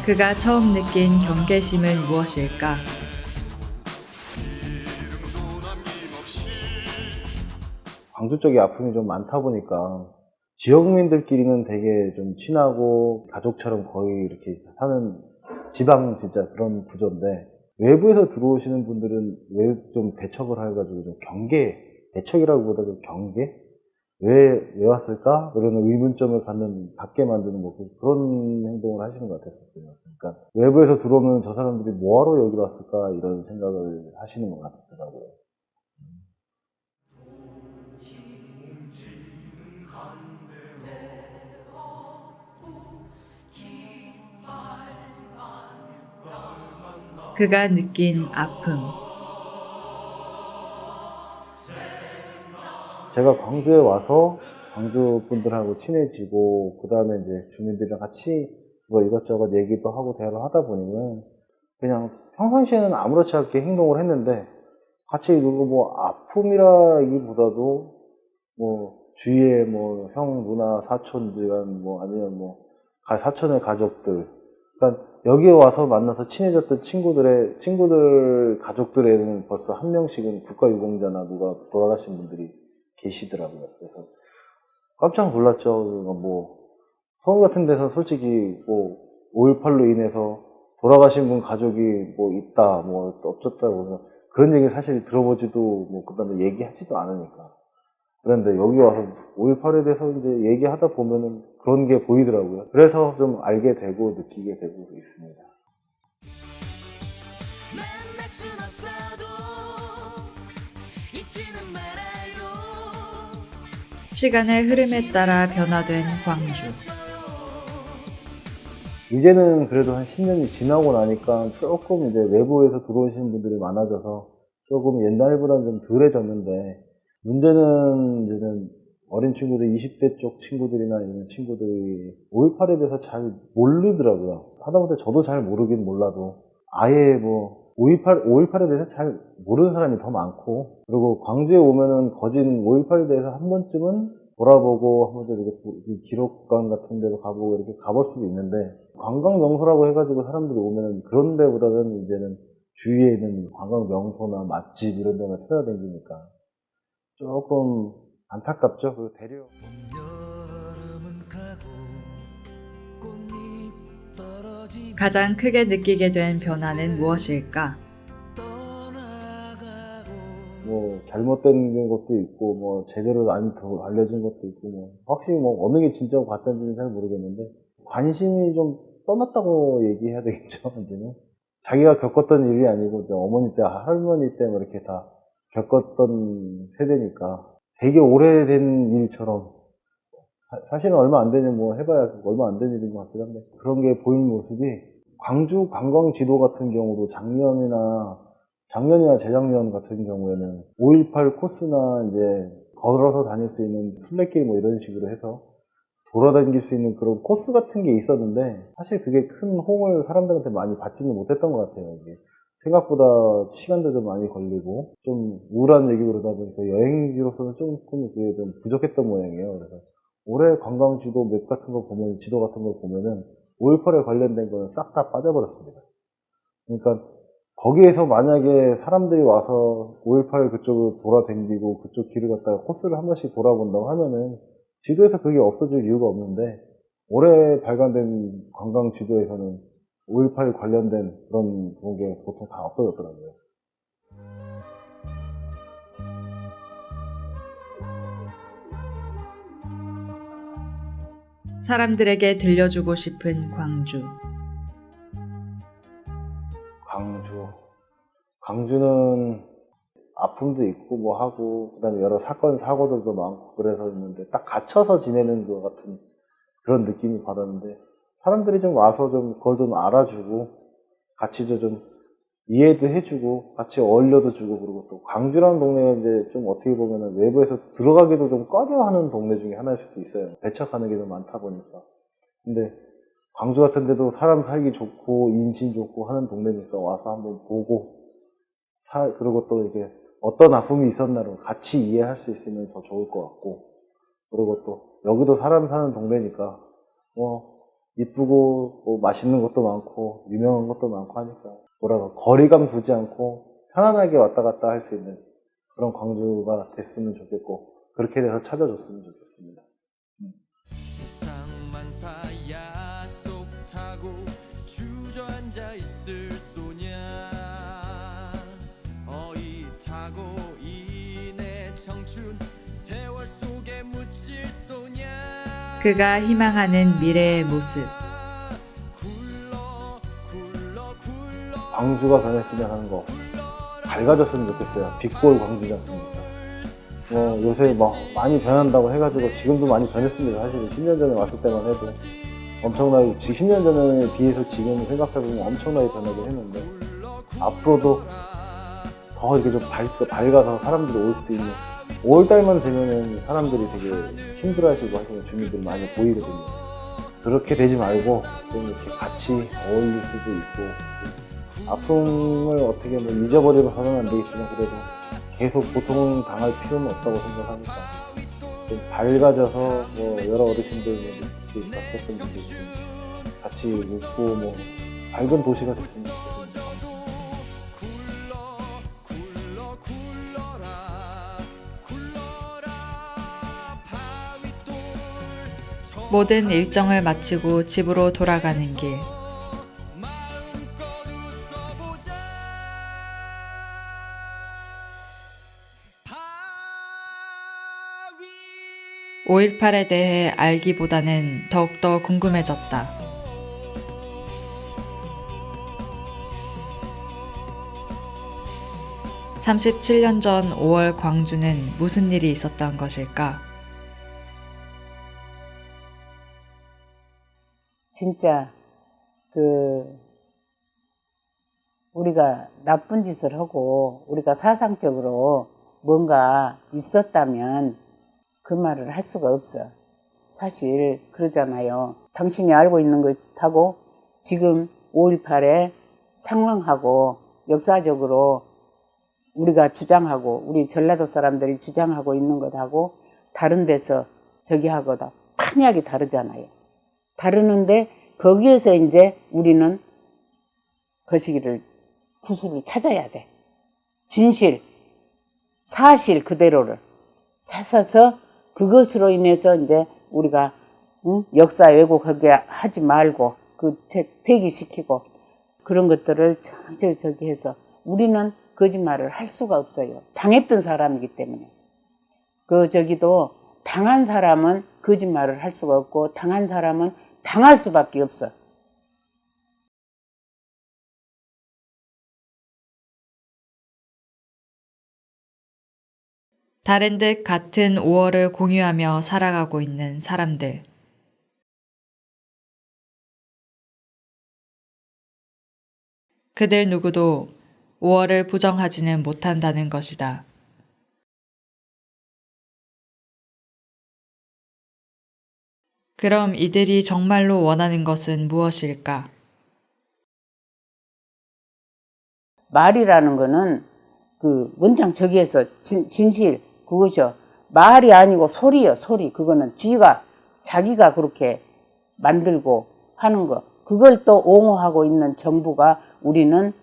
그가 처음 느낀 경계심은 무엇일까? 광주 쪽에 아픔이 좀 많다 보니까 지역민들끼리는 되게 좀 친하고 가족처럼 거의 이렇게 사는 지방 진짜 그런 구조인데 외부에서 들어오시는 분들은 왜 좀 배척을 해가지고 좀 배척이라기보다 좀 경계? 왜 왔을까? 이런 의문점을 갖게 만드는 뭐 그런 행동을 하시는 것 같았었어요. 그러니까 외부에서 들어오면 저 사람들이 뭐하러 여기 왔을까? 이런 생각을 하시는 것 같더라고요. 그가 느낀 아픔. 제가 광주에 와서 광주 분들하고 친해지고 그 다음에 이제 주민들이랑 같이 뭐 이것저것 얘기도 하고 대화를 하다 보니까 그냥 평상시에는 아무렇지 않게 행동을 했는데 같이 이거 뭐 아픔이라기보다도 뭐 주위에 뭐 형, 누나, 사촌들간 뭐 아니면 뭐 사촌의 가족들, 그러니까 여기에 와서 만나서 친해졌던 친구들 가족들에는 벌써 한 명씩은 국가유공자나 누가 돌아가신 분들이 계시더라고요. 그래서 깜짝 놀랐죠. 뭐 서울 같은 데서 솔직히 뭐 5.18로 인해서 돌아가신 분 가족이 뭐 있다, 뭐 없었다고 그런 얘기 사실 들어보지도 뭐 그다음에 얘기하지도 않으니까. 그런데 여기 와서 5.18에 대해서 이제 얘기하다 보면은 그런 게 보이더라고요. 그래서 좀 알게 되고 느끼게 되고 있습니다. 만날 순 없어도 잊지는 말아요. 시간의 흐름에 따라 변화된 광주. 이제는 그래도 한 10년이 지나고 나니까 조금 이제 외부에서 들어오시는 분들이 많아져서 조금 옛날보다는 좀 덜해졌는데, 문제는 이제는 어린 친구들, 20대 쪽 친구들이나 이런 친구들이 5.18에 대해서 잘 모르더라고요. 하다못해 저도 잘 모르긴 몰라도 아예 뭐 5.18에 대해서 잘 모르는 사람이 더 많고, 그리고 광주에 오면은 거진 5.18에 대해서 한 번쯤은 돌아보고 한 번쯤 이렇게 기록관 같은 데도 가보고 이렇게 가볼 수도 있는데, 관광 명소라고 해가지고 사람들이 오면은 그런 데보다는 이제는 주위에 있는 관광 명소나 맛집 이런 데만 찾아다니니까 조금 안타깝죠. 그 대려. 가장 크게 느끼게 된 변화는 무엇일까? 뭐 잘못된 것도 있고 뭐 제대로 안 알려진 것도 있고 뭐 확실히 뭐 어느 게 진짜고 가짜인지는 잘 모르겠는데, 관심이 좀 떠났다고 얘기해야 되겠죠. 이제는 자기가 겪었던 일이 아니고 이제 어머니 때 할머니 때 뭐 이렇게 다 겪었던 세대니까 되게 오래된 일처럼, 사실은 얼마 안 되는 뭐 해봐야 얼마 안 되는 일인 것 같긴 한데, 그런 게 보이는 모습이 광주 관광 지도 같은 경우도 작년이나 재작년 같은 경우에는 5.18 코스나 이제 걸어서 다닐 수 있는 순례길 뭐 이런 식으로 해서 돌아다닐 수 있는 그런 코스 같은 게 있었는데, 사실 그게 큰 호응을 사람들한테 많이 받지는 못했던 것 같아요. 이게 생각보다 시간도 좀 많이 걸리고 좀 우울한 얘기고 그러다 보니까 여행지로서는 조금 그게 좀 부족했던 모양이에요. 그래서 올해 관광 지도 맵 같은 거 보면, 지도 같은 거 보면은 5.18에 관련된 거는 싹 다 빠져버렸습니다. 그러니까 거기에서 만약에 사람들이 와서 5.18 그쪽을 돌아다니고 그쪽 길을 갖다가 코스를 한 번씩 돌아본다고 하면은 지도에서 그게 없어질 이유가 없는데, 올해 발간된 관광 지도에서는 5.18 관련된 그런 게 보통 다 없어졌더라고요. 사람들에게 들려주고 싶은 광주. 광주는 아픔도 있고 뭐 하고 그다음에 여러 사건 사고들도 많고 그래서 있는데, 딱 갇혀서 지내는 것 같은 그런 느낌이 받았는데, 사람들이 좀 와서 좀 그걸 좀 알아주고 같이 좀 이해도 해주고 같이 어울려도 주고, 그리고 또 광주라는 동네가 이제 좀 어떻게 보면은 외부에서 들어가기도 좀 꺼려하는 동네 중에 하나일 수도 있어요. 배척하는 게 좀 많다 보니까. 근데 광주 같은 데도 사람 살기 좋고 인심 좋고 하는 동네니까 와서 한번 보고 그리고 또 이게 어떤 아픔이 있었나를 같이 이해할 수 있으면 더 좋을 것 같고, 그리고 또 여기도 사람 사는 동네니까 뭐 이쁘고 뭐 맛있는 것도 많고 유명한 것도 많고 하니까 거리감 두지 않고 편안하게 왔다 갔다 할 수 있는 그런 광주가 됐으면 좋겠고, 그렇게 돼서 찾아줬으면 좋겠습니다. 세상만사야 속 타고 주저앉아 있을 소냐, 어이타고 이내 청춘 세월 속에 묻힐 소냐. 그가 희망하는 미래의 모습. 광주가 변했으면 하는 거, 밝아졌으면 좋겠어요. 빛골 광주지 않습니까? 요새 뭐 많이 변한다고 해가지고 지금도 많이 변했습니다. 사실 10년 전에 왔을 때만 해도 엄청나게, 10년 전에 비해서 지금 생각해보면 엄청나게 변하긴 했는데, 앞으로도 더 이렇게 좀 밝아서 사람들이 올 수 있는, 5월달만 되면은 사람들이 되게 힘들어하시고 하시는 주민들이 많이 보이거든요. 그렇게 되지 말고 좀 이렇게 같이 어울릴 수도 있고, 아픔을 어떻게 뭐 잊어버리고서는 안 되겠지만 그래도 계속 고통을 당할 필요는 없다고 생각하니까 좀 밝아져서 뭐 여러 어르신들 뭐 봤었던 분들 같이 웃고 뭐 밝은 도시가 됐으면 좋겠습니다. 모든 일정을 마치고 집으로 돌아가는 길. 5.18에 대해 알기보다는 더욱더 궁금해졌다. (37년) 전 5월 광주는 무슨 일이 있었던 것일까? 진짜 우리가 나쁜 짓을 하고 우리가 사상적으로 뭔가 있었다면 그 말을 할 수가 없어. 사실 그러잖아요. 당신이 알고 있는 것하고 지금 5.18의 상황하고 역사적으로 우리가 주장하고 우리 전라도 사람들이 주장하고 있는 것하고 다른 데서 저기하고도 판이하게 다르잖아요. 다르는데 거기에서 이제 우리는 거시기를 구슬을 찾아야 돼. 진실, 사실 그대로를 찾아서 그것으로 인해서 이제 우리가 역사 왜곡하게 하지 말고 그 폐기시키고 그런 것들을 저기 해서 우리는 거짓말을 할 수가 없어요. 당했던 사람이기 때문에. 저기도 당한 사람은 거짓말을 할 수가 없고 당한 사람은 당할 수밖에 없어. 다른 듯 같은 5월을 공유하며 살아가고 있는 사람들. 그들 누구도 5월을 부정하지는 못한다는 것이다. 그럼 이들이 정말로 원하는 것은 무엇일까? 말이라는 거는 원장 저기에서 진실 그거죠. 말이 아니고 소리요, 소리. 그거는 자기가 그렇게 만들고 하는 거. 그걸 또 옹호하고 있는 정부가 우리는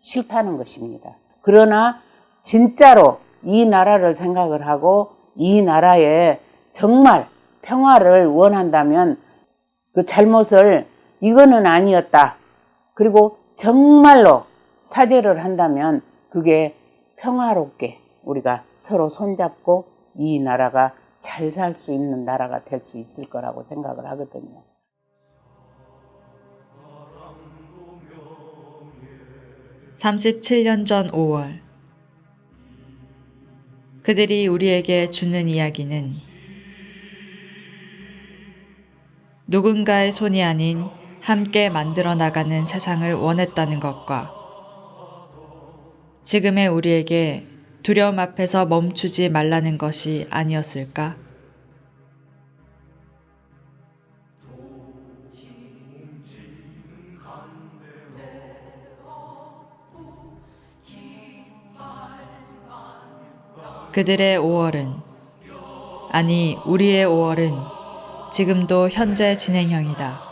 싫다는 것입니다. 그러나 진짜로 이 나라를 생각을 하고 이 나라에 정말 평화를 원한다면 그 잘못을 이거는 아니었다. 그리고 정말로 사죄를 한다면 그게 평화롭게 우리가 서로 손잡고 이 나라가 잘 살 수 있는 나라가 될 수 있을 거라고 생각을 하거든요. (37년) 전 5월 그들이 우리에게 주는 이야기는 누군가의 손이 아닌 함께 만들어 나가는 세상을 원했다는 것과 지금의 우리에게 두려움 앞에서 멈추지 말라는 것이 아니었을까? 그들의 5월은, 아니 우리의 5월은 지금도 현재 진행형이다.